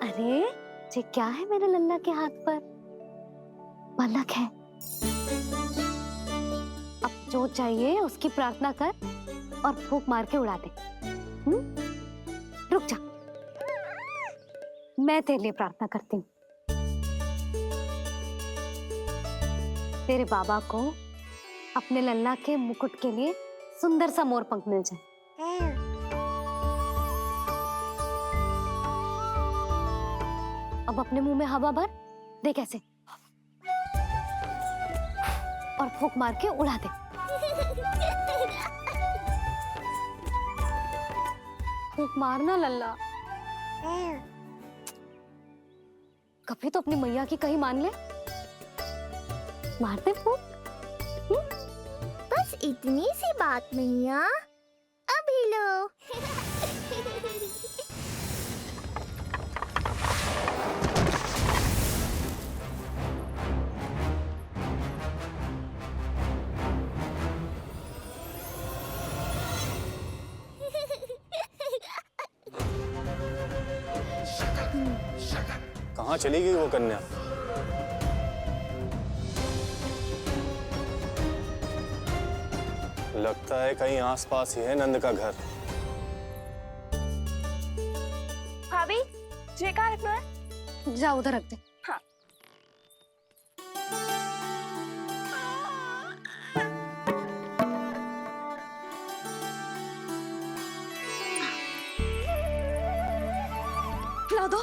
अरे ये क्या है मेरे लल्ला के हाथ पर? पलक है। अब जो चाहिए उसकी प्रार्थना कर और फूंक मार के उड़ा दे। रुक जा, मैं तेरे लिए प्रार्थना करती हूँ। तेरे बाबा को अपने लल्ला के मुकुट के लिए सुंदर सा मोर पंख मिल जाए। अब अपने मुंह में हवा भर दे, कैसे, और फूंक मार के उड़ा दे। फूंक मारना लल्ला, कभी तो अपनी मैया की कहीं मान ले। मारते फूंक।
बस इतनी सी बात मैया, अभी लो।
कहाँ चली गई वो कन्या? लगता है कहीं आसपास ही है नंद का घर।
भाभी ये कहाँ रखना है?
जा उधर रख दे।
हाँ।
खिला दो।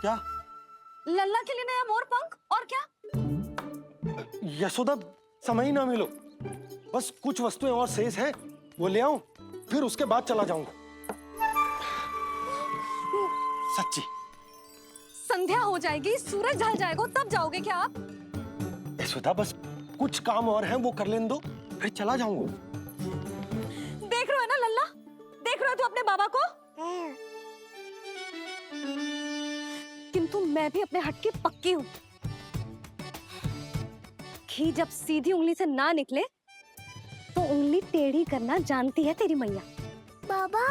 क्या?
लल्ला के लिए नया मोर पंख, और क्या?
यशोदा, समय ही ना मिलो, बस कुछ वस्तुएं और शेष है, वो ले आऊं, फिर उसके बाद चला जाऊंगा। सच्ची।
संध्या हो जाएगी, सूरज ढल जाएगा, तब जाओगे क्या आप?
यशोदा, बस कुछ काम और हैं, वो कर लेने दो, फिर चला जाऊंगा।
देख रहे हो ना लल्ला, देख रहे हो तू अपने बाबा को? किंतु मैं भी अपने हट की पक्की हूँ। घी जब सीधी उंगली से ना निकले तो उंगली टेढ़ी करना जानती है तेरी मैया।
बाबा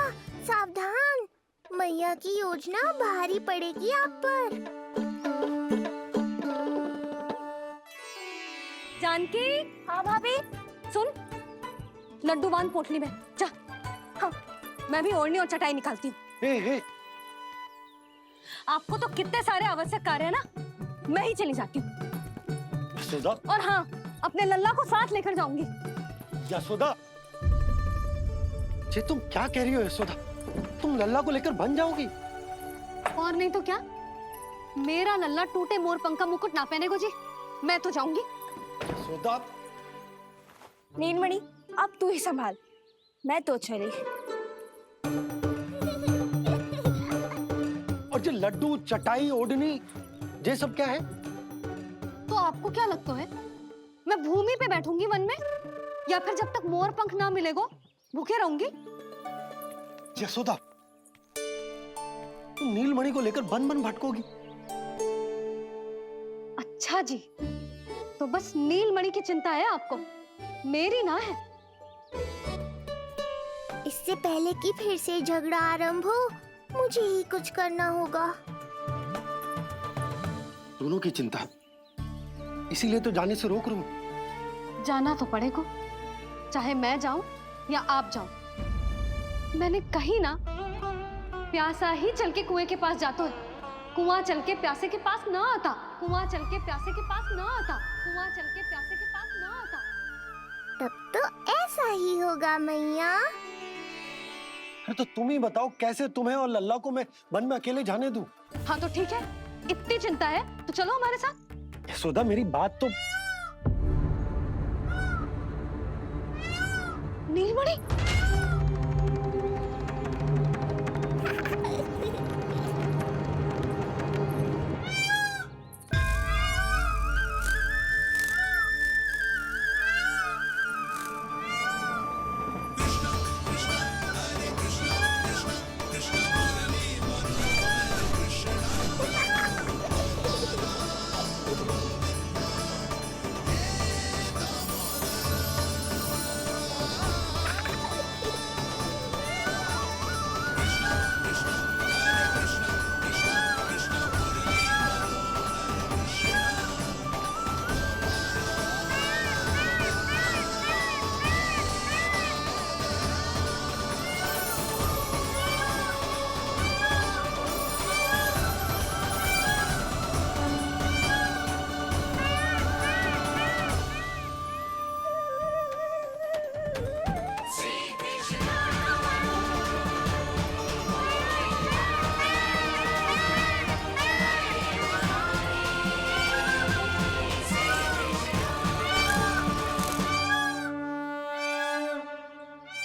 सावधान, मैया की योजना भारी पड़ेगी आप पर।
जानकी। हाँ भाभी। सुन, लड्डू बांध पोटली में, जा। हाँ, मैं भी ओढ़नी और चटाई निकालती हूँ। आपको तो कितने सारे आवश्यक कार्य है ना, मैं ही चली जाती हूँ।
यशोदा।
और हाँ, अपने लल्ला को साथ लेकर जाऊंगी।
यशोदा, ये तुम क्या कह रही हो यशोदा? तुम लल्ला को लेकर बन जाओगी?
और नहीं तो क्या, मेरा लल्ला टूटे मोर पंख का मुकुट ना पहने को जी, मैं तो जाऊंगी।
यशोदा।
नीलमणि अब तू ही संभाल, मैं तो चली।
और ये लड्डू, चटाई, ओढ़नी, ये सब क्या है?
तो आपको क्या लगता है, मैं भूमि पे बैठूंगी वन में, या फिर जब तक मोर पंख ना मिलेगा भूखे रहूंगी?
यशोदा, तुम नीलमणि को लेकर बन बन भटकोगी।
अच्छा जी, तो बस नीलमणि की चिंता है आपको, मेरी ना है।
इससे पहले कि फिर से झगड़ा आरंभ हो, मुझे ही कुछ करना होगा।
दोनों की चिंता, इसीलिए तो जाने से रोक रहा हूं।
जाना तो पड़ेगा, चाहे मैं जाऊं या आप जाओ। मैंने कहीं ना प्यासा ही चल के कुएं के पास जाता है, कुआं चल के प्यासे के पास ना आता, कुआं चल के प्यासे के पास ना आता, कुआं चल के प्यासे के पास ना आता।
तब तो ऐसा ही होगा मैया।
अरे तो तुम ही बताओ कैसे तुम्हें और लल्ला को मैं वन में अकेले जाने दूं?
हाँ तो ठीक है, इतनी चिंता है तो चलो हमारे साथ।
यशोदा मेरी बात तो।
नीलमणि,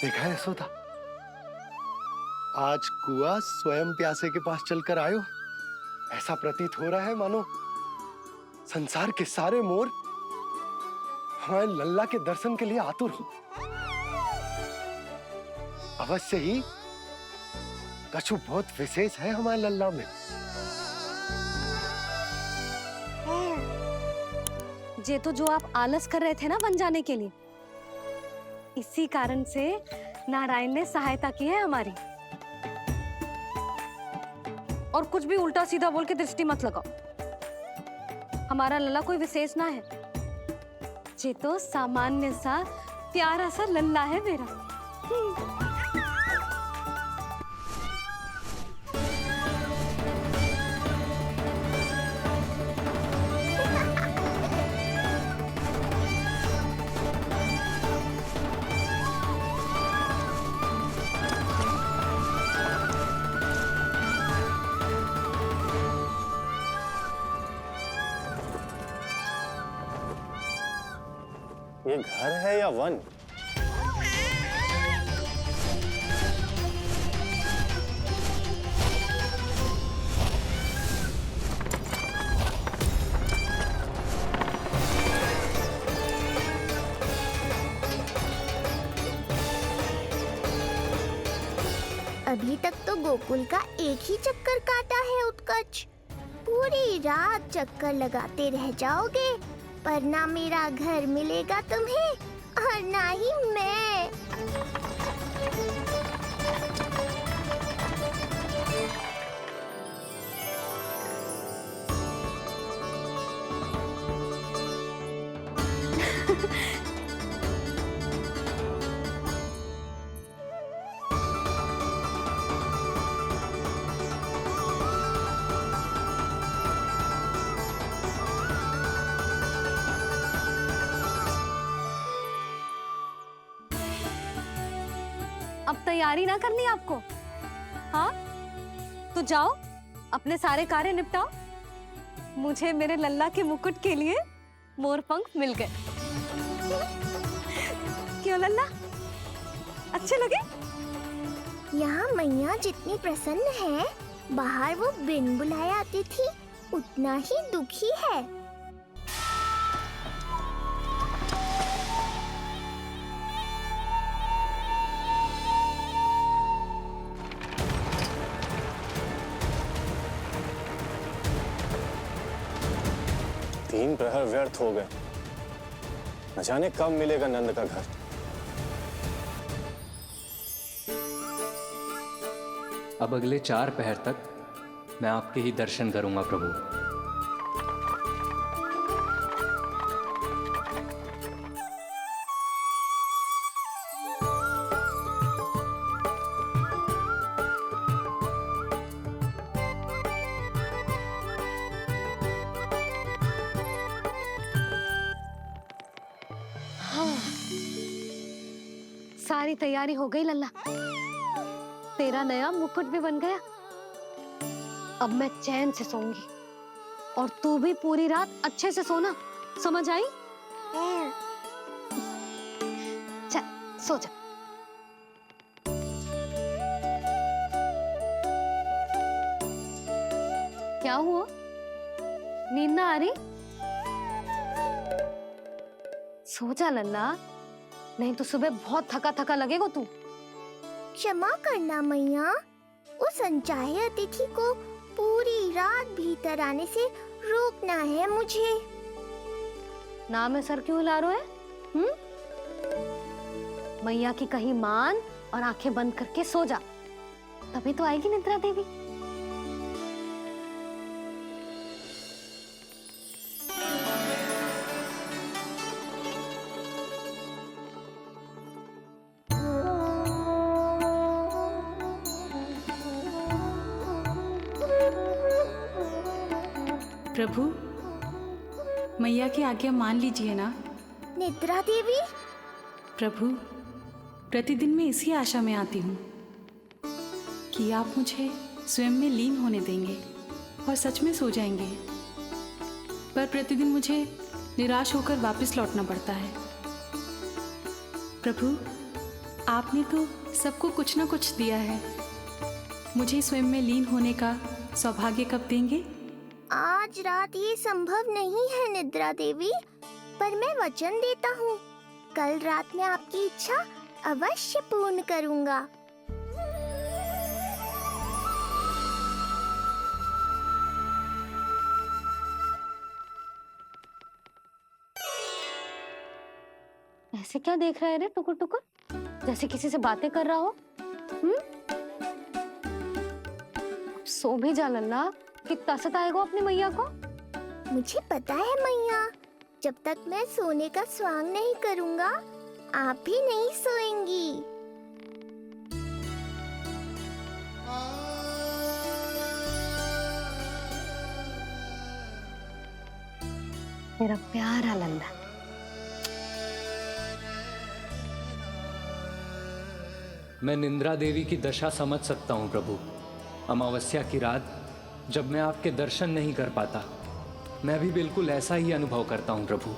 देखा है यशोदा, आज कुआं स्वयं प्यासे के पास चलकर आयो। ऐसा प्रतीत हो रहा है मानो संसार के सारे मोर हमारे लल्ला के दर्शन के लिए आतुर हो। अवश्य ही कछु बहुत विशेष है हमारे लल्ला में।
ये तो जो आप आलस कर रहे थे ना वन जाने के लिए, इसी कारण से नारायण ने सहायता की है हमारी। और कुछ भी उल्टा सीधा बोल के दृष्टि मत लगाओ। हमारा लल्ला कोई विशेष ना है, ये तो सामान्य सा प्यारा सा लल्ला है मेरा।
ये घर है या वन?
अभी तक तो गोकुल का एक ही चक्कर काटा है उत्कर्ष। पूरी रात चक्कर लगाते रह जाओगे, पर ना मेरा घर मिलेगा तुम्हें और ना ही मैं।
अब तैयारी ना करनी आपको? हाँ तो जाओ अपने सारे कार्य निपटाओ। मुझे मेरे लल्ला के मुकुट के लिए मोरपंख मिल गए। क्यों लल्ला, अच्छे लगे?
यहाँ मैया जितनी प्रसन्न है, बाहर वो बिन बुलाए आती थी उतना ही दुखी है।
तीन प्रहर व्यर्थ हो गए, न जाने कब मिलेगा नंद का घर।
अब अगले 4 पहर तक मैं आपके ही दर्शन करूंगा प्रभु।
सारी तैयारी हो गई लल्ला। तेरा नया मुकुट भी बन गया। अब मैं चैन से सोऊंगी और तू भी पूरी रात अच्छे से सोना, समझ आई? चल सो जा। क्या हुआ? नींद ना आ रही? सो जा लल्ला, नहीं तो सुबह बहुत थका थका लगेगा तू।
क्षमा करना मैया, उस अनचाहे अतिथि को पूरी रात भीतर आने से रोकना है मुझे।
ना में सर क्यों हिला रहे हैं? मैया की कहीं मान और आंखें बंद करके सो जा, तभी तो आएगी निद्रा देवी।
प्रभु, मैया की आज्ञा मान लीजिए ना।
निद्रा देवी?
प्रभु, प्रतिदिन मैं इसी आशा में आती हूँ कि आप मुझे स्वयं में लीन होने देंगे और सच में सो जाएंगे, पर प्रतिदिन मुझे निराश होकर वापस लौटना पड़ता है। प्रभु, आपने तो सबको कुछ ना कुछ दिया है, मुझे स्वयं में लीन होने का सौभाग्य कब देंगे?
आज रात ये संभव नहीं है निद्रा देवी, पर मैं वचन देता हूँ कल रात में आपकी इच्छा अवश्य पूर्ण करूँगा।
ऐसे क्या देख रहा है रे टुकुर टुकुर, जैसे किसी से बातें कर रहा हो? सो भी जा लल्ला, कितना सताएगा अपनी मैया को।
मुझे पता है मैया, जब तक मैं सोने का स्वांग नहीं करूँगा आप भी नहीं सोएंगी।
मेरा प्यारा लल्ला।
मैं निंद्रा देवी की दशा समझ सकता हूँ प्रभु। अमावस्या की रात जब मैं आपके दर्शन नहीं कर पाता, मैं भी बिल्कुल ऐसा ही अनुभव करता हूँ प्रभु।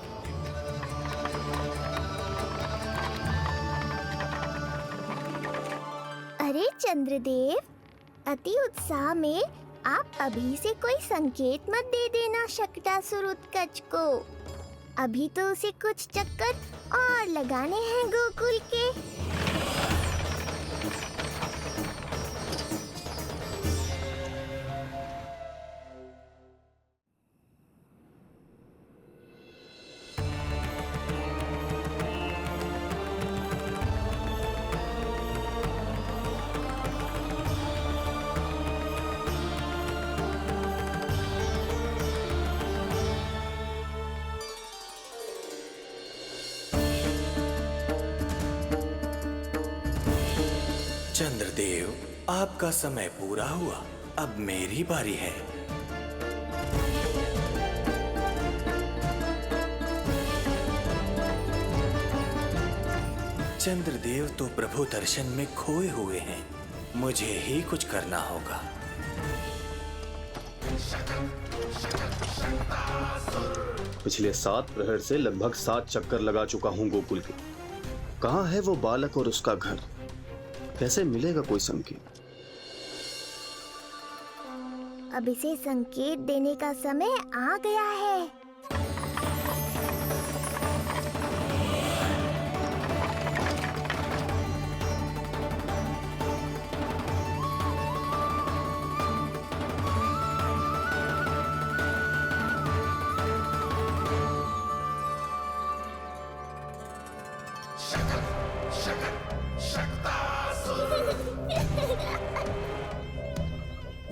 अरे चंद्रदेव, अति उत्साह में आप अभी से कोई संकेत मत दे देना शकटासुर उत्कच को। अभी तो उसे कुछ चक्कर और लगाने हैं गोकुल के।
चंद्रदेव, आपका समय पूरा हुआ, अब मेरी बारी है। चंद्रदेव तो प्रभु दर्शन में खोए हुए हैं, मुझे ही कुछ करना होगा।
पिछले 7 प्रहर से लगभग 7 चक्कर लगा चुका हूँ गोकुल के। कहाँ है वो बालक और उसका घर? कैसे मिलेगा कोई संकेत?
अब इसे संकेत देने का समय आ गया है।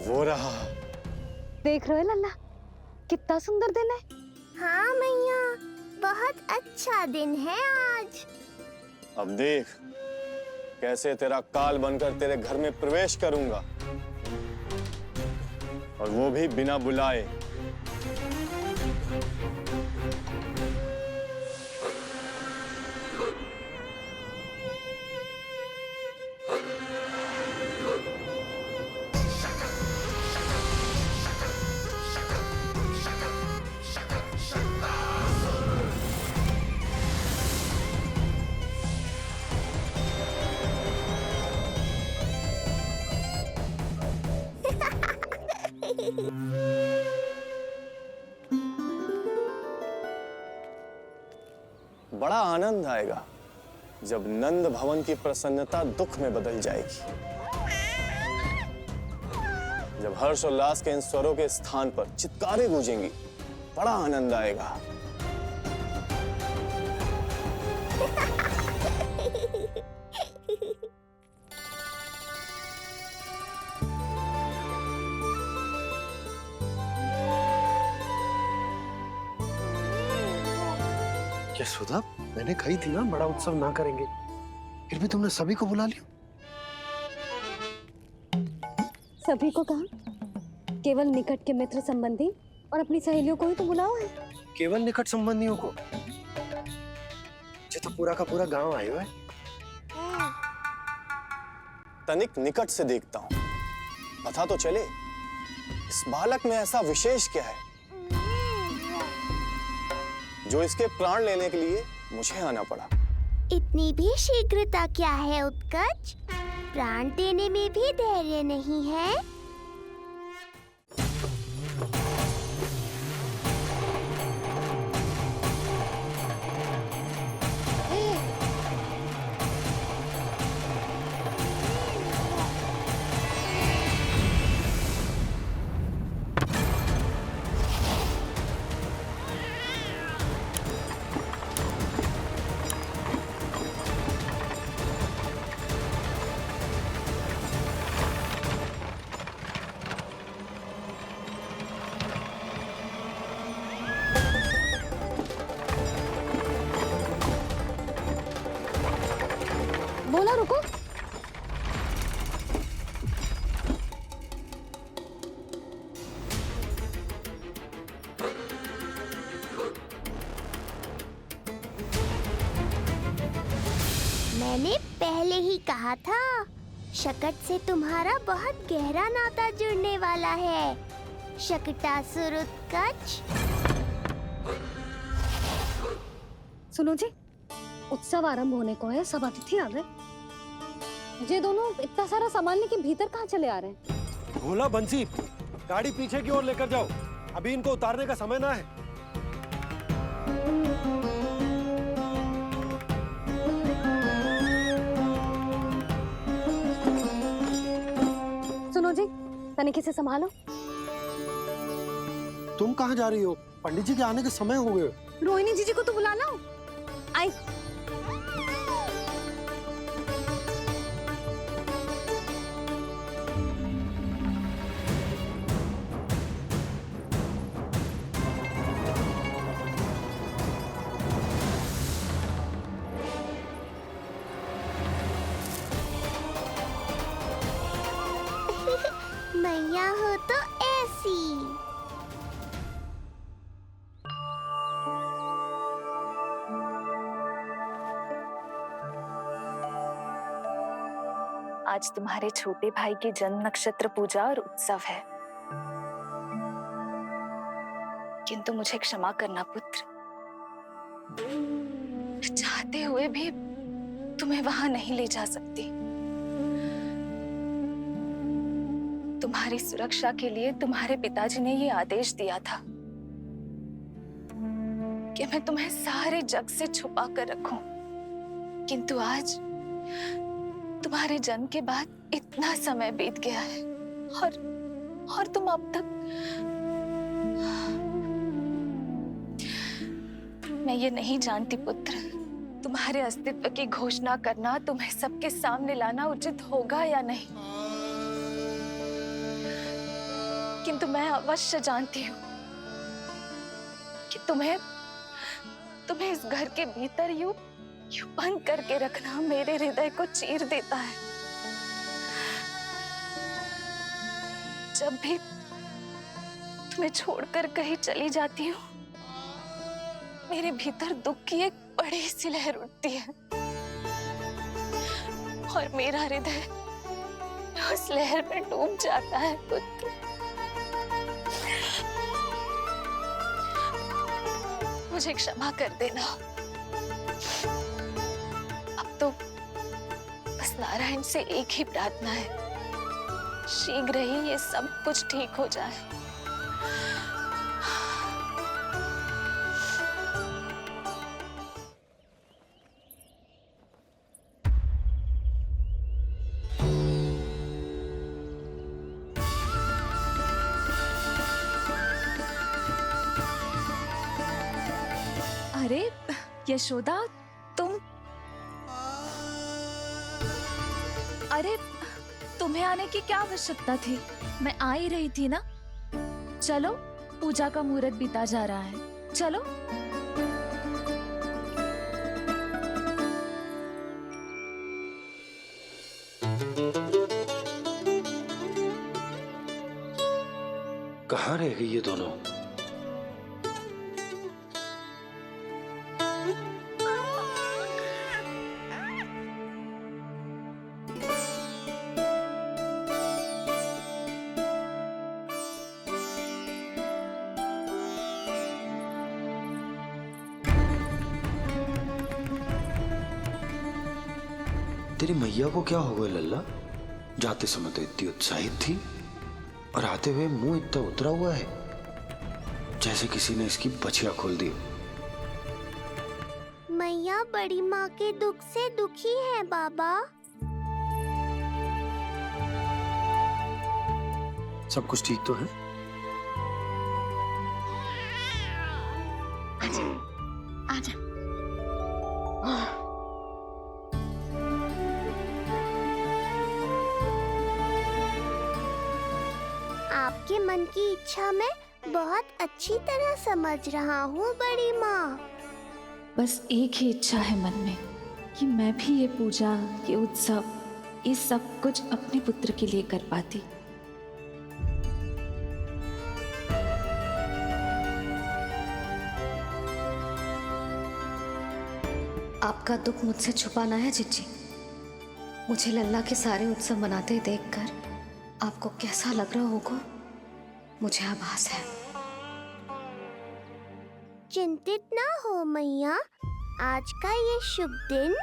वो रहा।
देख रहे हो लल्ला, कितना सुंदर दिन है।
हाँ मैया, बहुत अच्छा दिन है आज।
अब देख कैसे तेरा काल बनकर तेरे घर में प्रवेश करूंगा, और वो भी बिना बुलाए। बड़ा आनंद आएगा जब नंद भवन की प्रसन्नता दुख में बदल जाएगी, जब हर्षोल्लास के इन स्वरों के स्थान पर चित्कारें गूंजेंगी। बड़ा आनंद आएगा।
यशोदा, मैंने कही थी ना बड़ा उत्सव ना करेंगे, फिर भी तुमने सभी को बुला लिया।
सभी को कहा? केवल निकट के मित्र संबंधी और अपनी सहेलियों को ही तो बुलाओ है।
केवल निकट संबंधियों को? ये तो पूरा का पूरा गांव आयो है।
तनिक निकट से देखता हूं, पता तो चले इस बालक में ऐसा विशेष क्या है जो इसके प्राण लेने के लिए मुझे आना पड़ा।
इतनी भी शीघ्रता क्या है उत्कर्ष? प्राण देने में भी धैर्य नहीं है।
बोला रुको।
मैंने पहले ही कहा था, शकट से तुम्हारा बहुत गहरा नाता जुड़ने वाला है। शकटासुर उत्कर्ष।
सुनो जी, उत्सव आरंभ होने को है, सब अतिथि आ गए। ये दोनों इतना सारा सामान लेके भीतर कहाँ चले आ रहे हैं?
भोला, बंसी, गाड़ी पीछे की ओर लेकर जाओ, अभी इनको उतारने का समय ना है।
सुनो जी, तनिके से संभालो।
तुम कहाँ जा रही हो? पंडित जी के आने के समय हो गए।
रोहिणी जीजी को तो बुला लो। आई।
मैया हो तो ऐसी।
आज तुम्हारे छोटे भाई की जन्म नक्षत्र पूजा और उत्सव है, किंतु मुझे क्षमा करना पुत्र, चाहते हुए भी तुम्हें वहां नहीं ले जा सकती। तुम्हारी सुरक्षा के लिए तुम्हारे पिताजी ने ये आदेश दिया था कि मैं तुम्हें सारे जग से छुपा कर रखूं, किंतु आज तुम्हारे जन्म के बाद इतना समय बीत गया है और तुम अब तक। मैं ये नहीं जानती पुत्र, तुम्हारे अस्तित्व की घोषणा करना, तुम्हें सबके सामने लाना उचित होगा या नहीं, किंतु मैं अवश्य जानती हूँ कि तुम्हें इस घर के भीतर यूं बंद करके रखना मेरे हृदय को चीर देता है। जब भी तुम्हें छोड़कर कहीं चली जाती हूँ, मेरे भीतर दुख की एक बड़ी सी लहर उठती है और मेरा हृदय उस लहर में डूब जाता है पुत्र। मुझे क्षमा कर देना। अब तो बस नारायण से एक ही प्रार्थना है, शीघ्र ही ये सब कुछ ठीक हो जाए। अरे यशोदा, तुम, अरे तुम्हें आने की क्या आवश्यकता थी? मैं आ ही रही थी ना। चलो, पूजा का मुहूर्त बीता जा रहा है, चलो।
कहाँ रह गई ये दोनों? तेरी मैया को क्या हो गया लल्ला? जाते समय तो इतनी उत्साहित थी और आते हुए मुंह इतना उतरा हुआ है जैसे किसी ने इसकी बछिया खोल दी।
मैया बड़ी माँ के दुख से दुखी है बाबा।
सब कुछ ठीक तो है?
आजा।
आपके मन की इच्छा मैं बहुत अच्छी तरह समझ रहा हूँ बड़ी माँ।
बस एक ही इच्छा है मन में कि मैं भी ये पूजा, ये उत्सव, ये सब कुछ अपने पुत्र के लिए कर पाती।
आपका दुख मुझसे छुपाना है जिज्जी। मुझे लल्ला के सारे उत्सव मनाते देखकर आपको कैसा लग रहा होगा मुझे आभास है।
चिंतित ना हो मैया, आज का ये शुभ दिन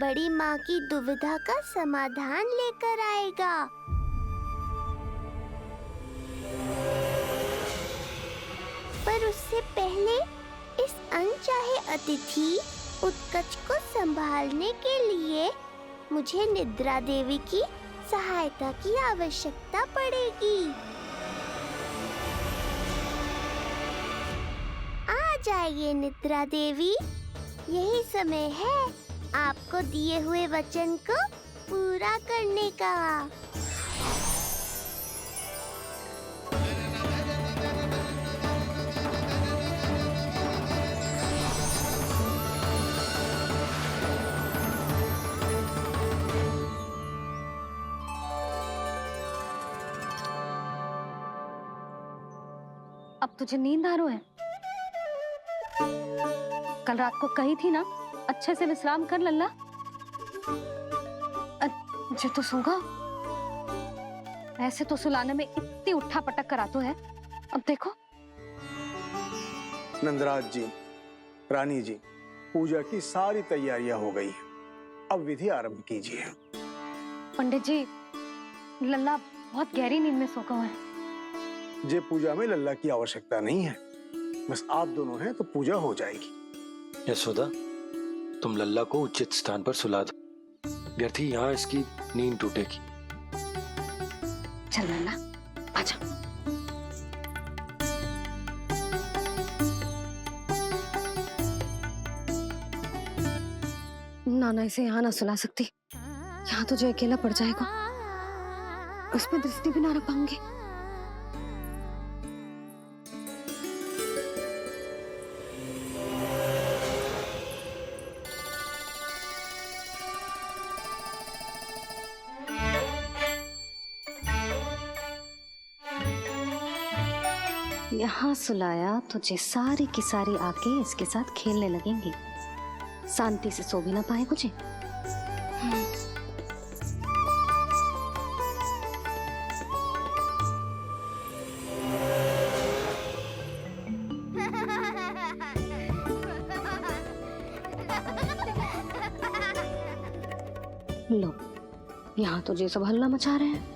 बड़ी माँ की दुविधा का समाधान लेकर आएगा। पर उससे पहले इस अनचाहे अतिथि उत्कच को संभालने के लिए मुझे निद्रा देवी की सहायता की आवश्यकता पड़ेगी। आ जाइए निद्रा देवी, यही समय है आपको दिए हुए वचन को पूरा करने का।
अब तुझे नींद आ रहा है? कल रात को कही थी ना अच्छे से विश्राम कर लल्ला। जो तो सोगा, ऐसे तो सुलाने में इतनी उठा पटक कर आतो है। अब देखो।
नंदराज जी, रानी जी, पूजा की सारी तैयारियां हो गई हैं। अब विधि आरंभ कीजिए।
पंडित जी, लल्ला बहुत गहरी नींद में सोगा हुआ है।
जे पूजा में लल्ला की आवश्यकता नहीं है, बस आप दोनों हैं तो पूजा हो जाएगी।
यशोदा, तुम लल्ला को उचित स्थान पर सुला दो, व्यर्थ ही यहाँ इसकी नींद टूटेगी।
चल लल्ला, आजा। नाना इसे यहाँ ना सुला सकती, यहाँ तो जो अकेला पड़ जाएगा उसमें दृष्टि भी ना रख पाऊंगी। यहाँ सुलाया तो जे सारी की सारी आके इसके साथ खेलने लगेंगी। शांति से सो भी ना पाए मुझे। लो, यहाँ तो जे सब हल्ला मचा रहे हैं।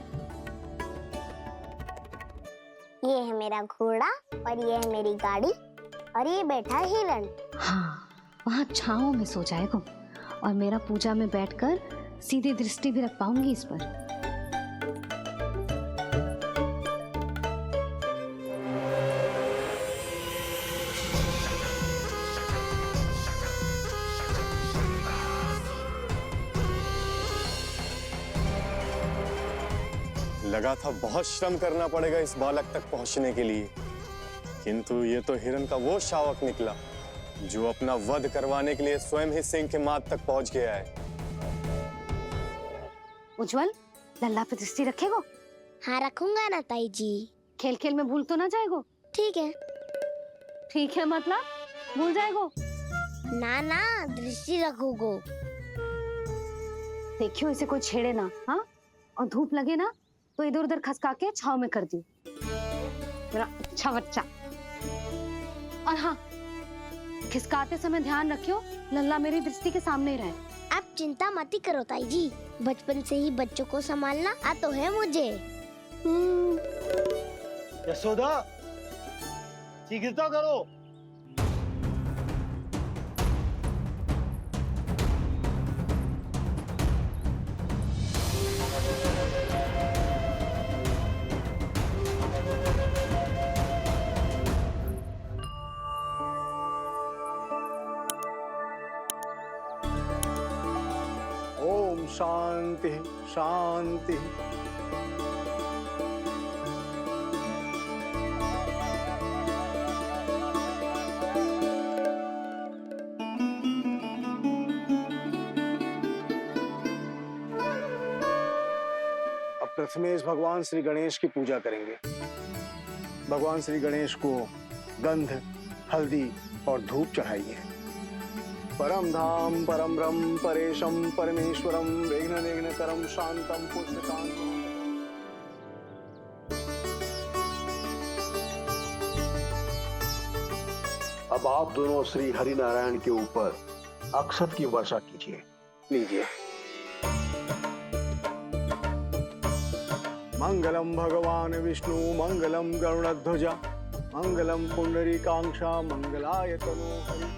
ये है मेरा घोड़ा और ये है मेरी गाड़ी और ये बैठा है हिरण।
हाँ, वहाँ छाँव में सो जाएगा और मेरा पूजा में बैठकर सीधी दृष्टि भी रख पाऊंगी इस पर।
लगा था बहुत श्रम करना पड़ेगा इस बालक तक पहुंचने के लिए, किंतु ये तो हिरण का वो शावक निकला जो अपना वध करवाने के लिए स्वयं ही सिंह के माथ तक पहुंच गया है।
उज्जवल, लल्ला पे दृष्टि रखेगो?
हाँ रखूंगा ना ताई जी।
खेल खेल में भूल तो ना जाएगो?
ठीक है।
ठीक है मतलब भूल जाएगो?
ना ना, दृष्टि रखोगो।
देखियो इसे कोई छेड़े ना, हाँ? और धूप लगे ना तो इधर उधर खसका के छाव में कर दियो। मेरा अच्छा बच्चा। और हाँ, खिसकाते समय ध्यान रखियो लल्ला मेरी दृष्टि के सामने ही रहे।
आप चिंता मत ही करो ताई जी, बचपन से ही बच्चों को संभालना आता है मुझे।
यशोदा, शीघ्रता करो।
ओम शांति शांति। अब प्रथमेश भगवान श्री गणेश की पूजा करेंगे। भगवान श्री गणेश को गंध, हल्दी और धूप चढ़ाइए। परम धाम परम ब्रह्म परेशम परमेश्वरम विघ्न निघ्नकरम शांतम पुष्टकांतम।
अब आप दोनों श्री हरि नारायण के ऊपर अक्षत की वर्षा कीजिए।
लीजिए। मंगलम भगवान विष्णु मंगलम गरुड़ध्वजा मंगलम पुंडरीकाक्षा मंगलाय तनोहरि।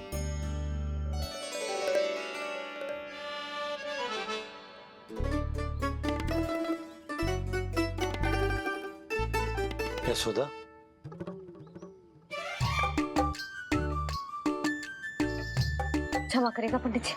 यशोदा,
क्षमा करेगा पंडित जी।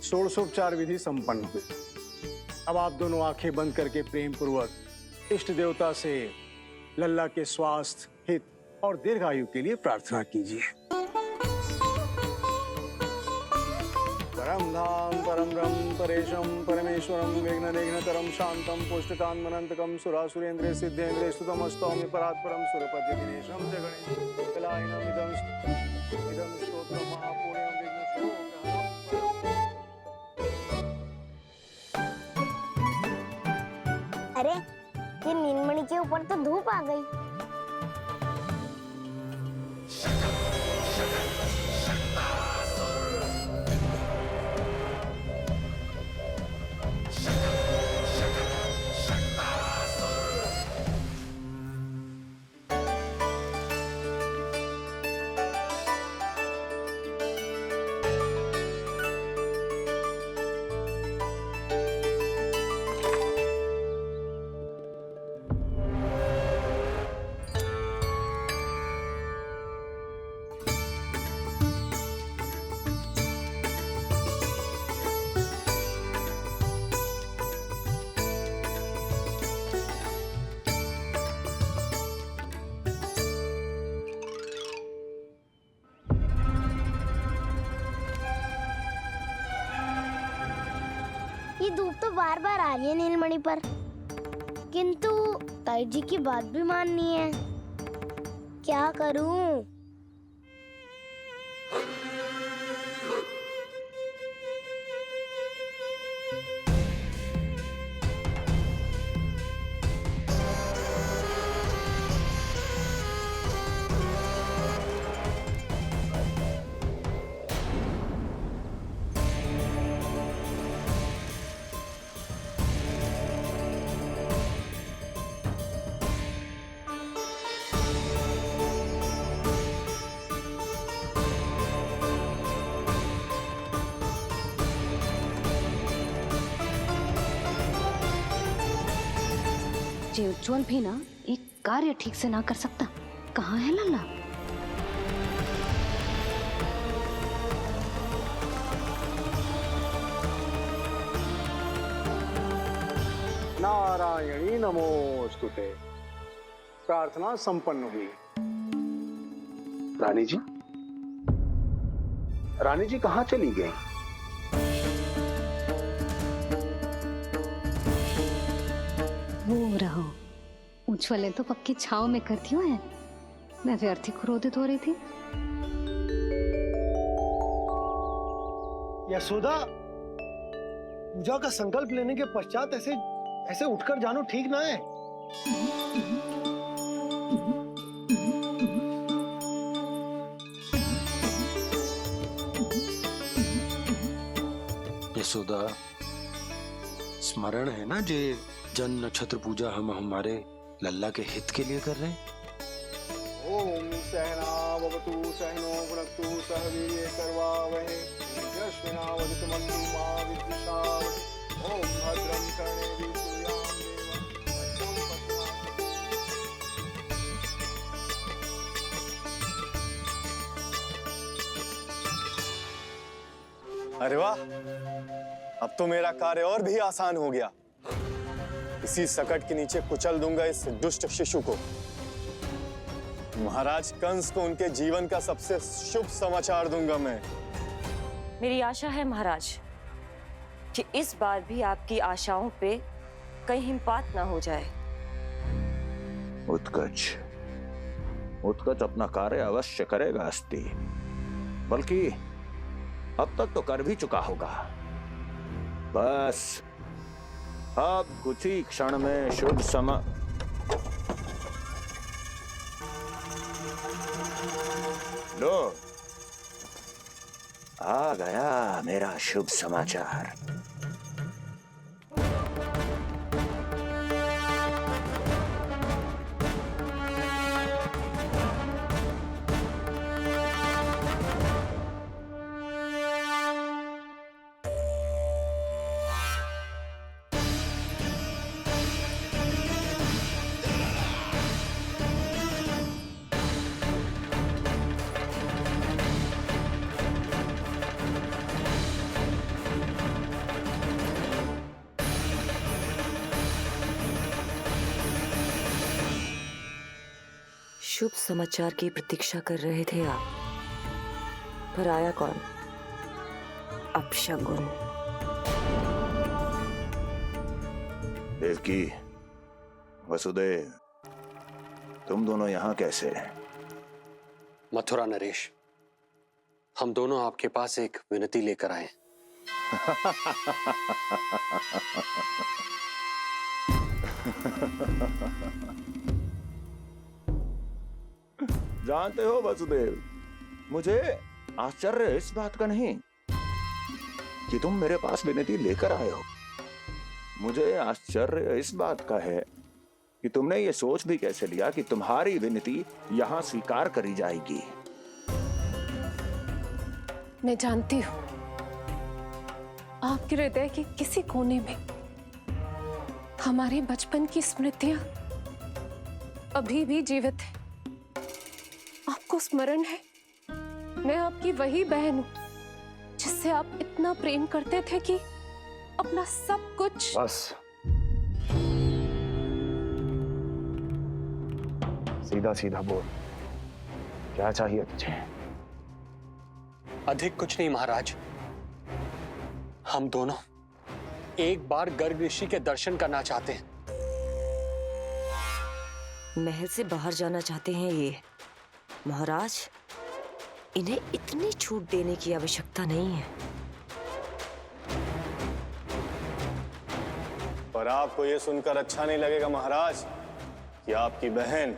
षोडशोपचार विधि संपन्न हुई। अब आप दोनों आंखें बंद करके प्रेम पूर्वक इष्ट देवता से लल्ला के स्वास्थ्य, हित और दीर्घायु के लिए प्रार्थना कीजिए। परम धाम परम ब्रह्म परेशम परमेश्वरम विघ्न निघ्नकरम शांतम पुष्टकांतमनंतकम सुरासुरेंद्र सिद्धेंद्र स्तुतम स्तौम्य परात्परम सुरपति दिनेशम च गणेश कलायनम इदम स्तोत्रम महापुण्यम विघ्न।
अरे ये नीलमणि के ऊपर तो धूप आ गई। ये धूप तो बार बार आ रही है नीलमणि पर, किंतु ताई जी की बात भी माननी है। क्या करूं?
आज ये उज्जवल भी ना एक कार्य ठीक से ना कर सकता। कहाँ है लल्ला?
नारायणी नमोस्तुते। प्रार्थना संपन्न हुई। रानी जी, रानी जी कहाँ चली गई?
वो रहो, उज्जवल ने तो पक्की छाव में कर दिया है। मैं व्यर्थ ही क्रोधित हो रही थी।
यशोदा, पूजा का संकल्प लेने के पश्चात ऐसे ऐसे उठकर जानो ठीक ना है। यशोदा, स्मरण है ना जे जन नक्षत्र पूजा हम हमारे लल्ला के हित के लिए कर रहे हैं।
ओम सहनावतु सहनो भुनक्तु सह वीर्ये करवावहै यस्मिनावदितमस्तु मा विद्विषावहै। ओम भद्रं कर्णेभिः सूर्यां देवं।
अरे वाह, अब तो मेरा कार्य और भी आसान हो गया। इसी सकट के नीचे कुचल दूंगा इस दुष्ट शिशु को। महाराज कंस को उनके जीवन का सबसे शुभ समाचार दूंगा मैं।
मेरी आशा है महाराज कि इस बार भी आपकी आशाओं पे कहीं हिमपात ना हो जाए।
उत्कच उत्कच अपना कार्य अवश्य करेगा अस्ति, बल्कि अब तक तो कर भी चुका होगा। बस अब कुछ ही क्षण में शुभ समय। लो, आ गया मेरा शुभ समाचार।
शुभ समाचार की प्रतीक्षा कर रहे थे आप, पर आया कौन? अपशगुन।
देवकी, वसुदेव, तुम दोनों यहाँ कैसे?
मथुरा नरेश, हम दोनों आपके पास एक विनती लेकर आए।
जानते हो वसुदेव, मुझे आश्चर्य इस बात का नहीं कि तुम मेरे पास विनती लेकर आए हो। मुझे आश्चर्य इस बात का है कि तुमने ये सोच भी कैसे लिया कि तुम्हारी विनती यहाँ स्वीकार करी जाएगी।
मैं जानती हूँ आपके हृदय के किसी कोने में हमारे बचपन की स्मृतियां अभी भी जीवित है। आपको स्मरण है, मैं आपकी वही बहन हूं जिससे आप इतना प्रेम करते थे कि अपना सब कुछ।
बस, सीधा सीधा बोल, क्या चाहिए तुझे?
अधिक कुछ नहीं महाराज, हम दोनों एक बार गर्ग ऋषि के दर्शन करना चाहते हैं।
महल से बाहर जाना चाहते हैं ये महाराज। इन्हें इतनी छूट देने की आवश्यकता नहीं है।
पर आपको यह सुनकर अच्छा नहीं लगेगा महाराज कि आपकी बहन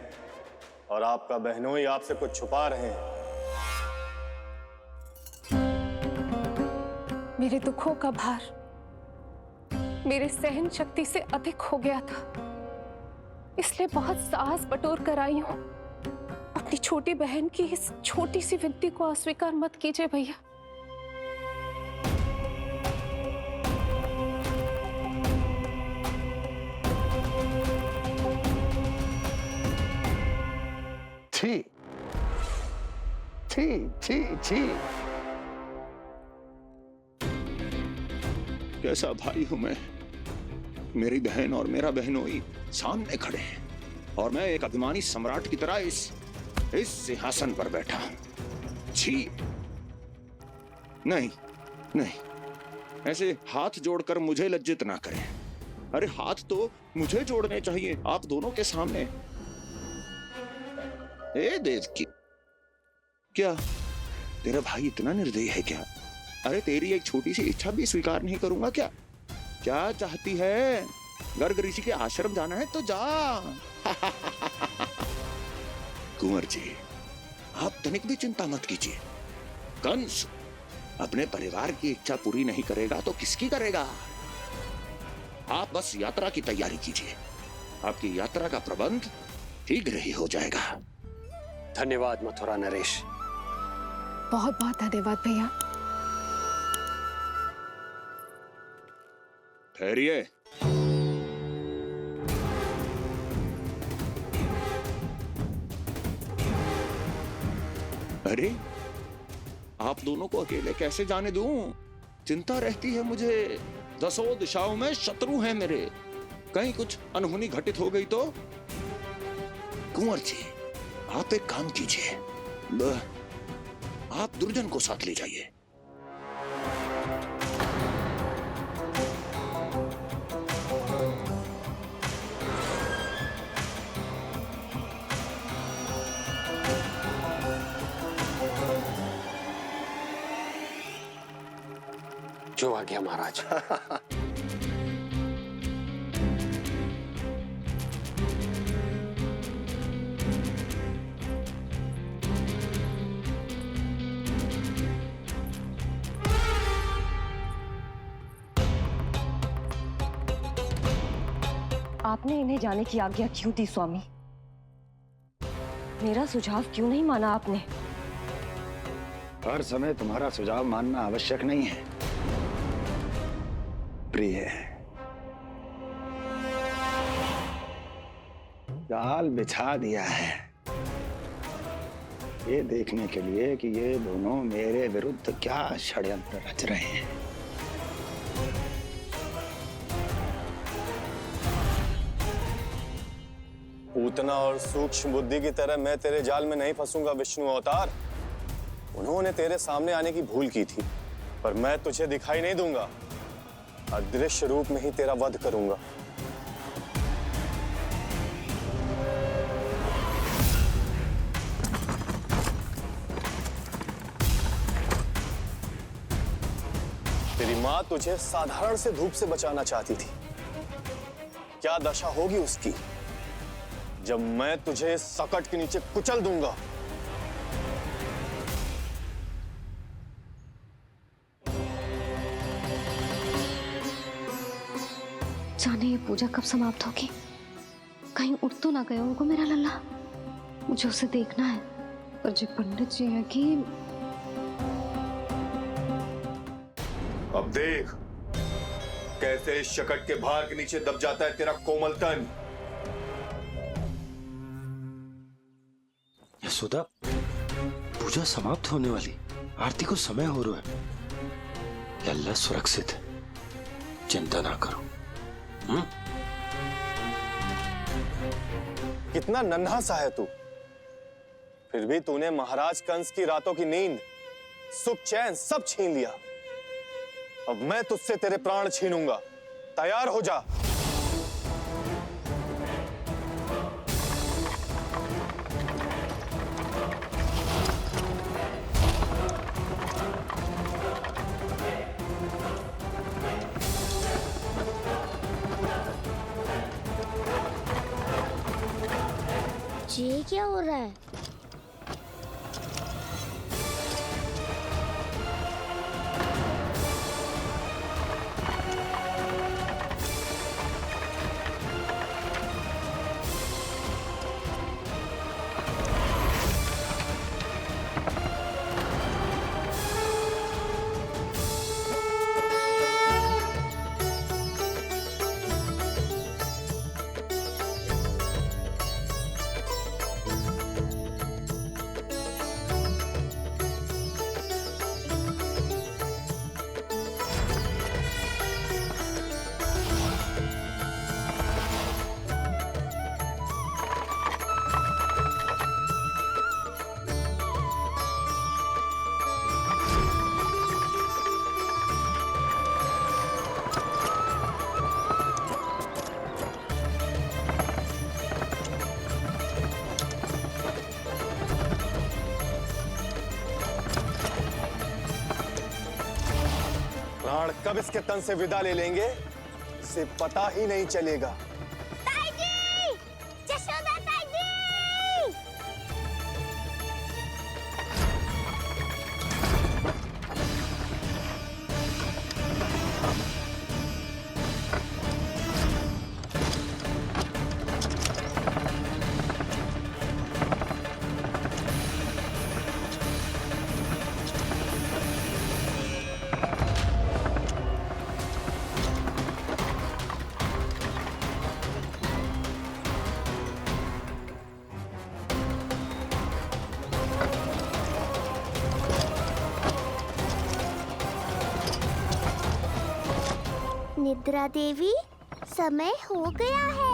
और आपका बहनोई आपसे कुछ छुपा रहे हैं।
मेरे दुखों का भार मेरे सहन शक्ति से अधिक हो गया था, इसलिए बहुत साहस बटोर कर आई हूं। अपनी छोटी बहन की इस छोटी सी विनती को अस्वीकार मत कीजिए भैया।
छी छी छी। कैसा भाई हूं मैं। मेरी बहन और मेरा बहनोई सामने खड़े हैं और मैं एक अभिमानी सम्राट की तरह इस सिंहासन पर बैठा हूं। छी। नहीं नहीं, ऐसे हाथ जोड़कर मुझे लज्जित ना करें। अरे हाथ तो मुझे जोड़ने चाहिए आप दोनों के सामने। ए देवकी, क्या तेरा भाई इतना निर्दयी है क्या? अरे तेरी एक छोटी सी इच्छा भी स्वीकार नहीं करूंगा क्या? क्या चाहती है? गर्ग ऋषि के आश्रम जाना है तो जा। कुंवर जी, आप तनिक भी चिंता मत कीजिए। कंस अपने परिवार की इच्छा पूरी नहीं करेगा तो किसकी करेगा? आप बस यात्रा की तैयारी कीजिए। आपकी यात्रा का प्रबंध शीघ्र ही हो जाएगा।
धन्यवाद मथुरा नरेश।
बहुत बहुत धन्यवाद भैया।
ठहरिए। अरे आप दोनों को अकेले कैसे जाने दूं? चिंता रहती है मुझे। दसों दिशाओं में शत्रु हैं मेरे। कहीं कुछ अनहोनी घटित हो गई तो? कुंवर जी, आप एक काम कीजिए, आप दुर्जन को साथ ले जाइए।
जो आ गया महाराज।
आपने इन्हें जाने की आज्ञा क्यों दी स्वामी? मेरा सुझाव क्यों नहीं माना आपने?
हर समय तुम्हारा सुझाव मानना आवश्यक नहीं है प्रिय। जाल बिछा दिया है ये देखने के लिए कि ये दोनों मेरे विरुद्ध क्या षड्यंत्र रच रहे हैं।
पूतना और सूक्ष्म बुद्धि की तरह मैं तेरे जाल में नहीं फंसूंगा विष्णु अवतार। उन्होंने तेरे सामने आने की भूल की थी, पर मैं तुझे दिखाई नहीं दूंगा। अदृश्य रूप में ही तेरा वध करूंगा। तेरी मां तुझे साधारण से धूप से बचाना चाहती थी। क्या दशा होगी उसकी जब मैं तुझे सकट के नीचे कुचल दूंगा।
जाने ये पूजा कब समाप्त होगी? कहीं उठ तो ना गया होगा मेरा लल्ला। मुझे उसे देखना है। पर जो पंडित जी है कि
अब देख कैसे इस शकट के भार के नीचे दब जाता है तेरा कोमल तन।
यशोदा, पूजा समाप्त होने वाली, आरती को समय हो रहा है। लल्ला सुरक्षित है, चिंता ना करो।
कितना नन्हा सा है तू, फिर भी तूने महाराज कंस की रातों की नींद, सुख चैन सब छीन लिया। अब मैं तुझसे तेरे प्राण छीनूंगा। तैयार हो जा।
ये क्या हो रहा है?
कब इसके तन से विदा ले लेंगे इसे पता ही नहीं चलेगा।
ताई जी! जशोदा ताई जी! निद्रा देवी, समय हो गया है।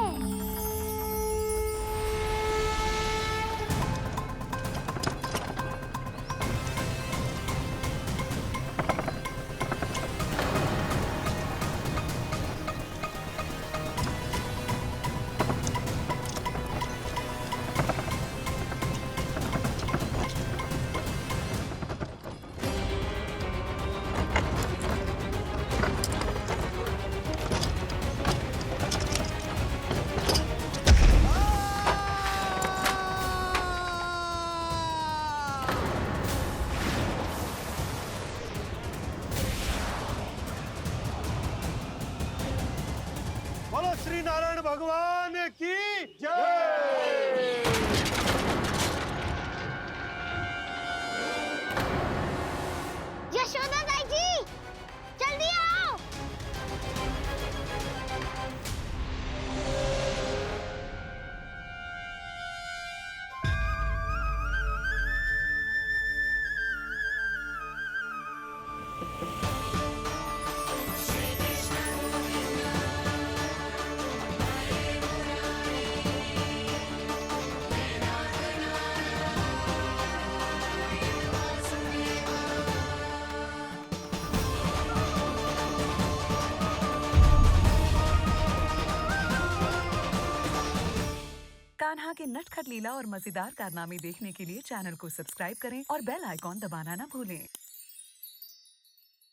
बोलो श्री नारायण भगवान की जय।
यशोदा ताई जी, जल्दी आओ।
कान्हा के नटखट लीला और मजेदार कारनामे देखने के लिए चैनल को सब्सक्राइब करें और बेल आइकॉन दबाना ना भूलें।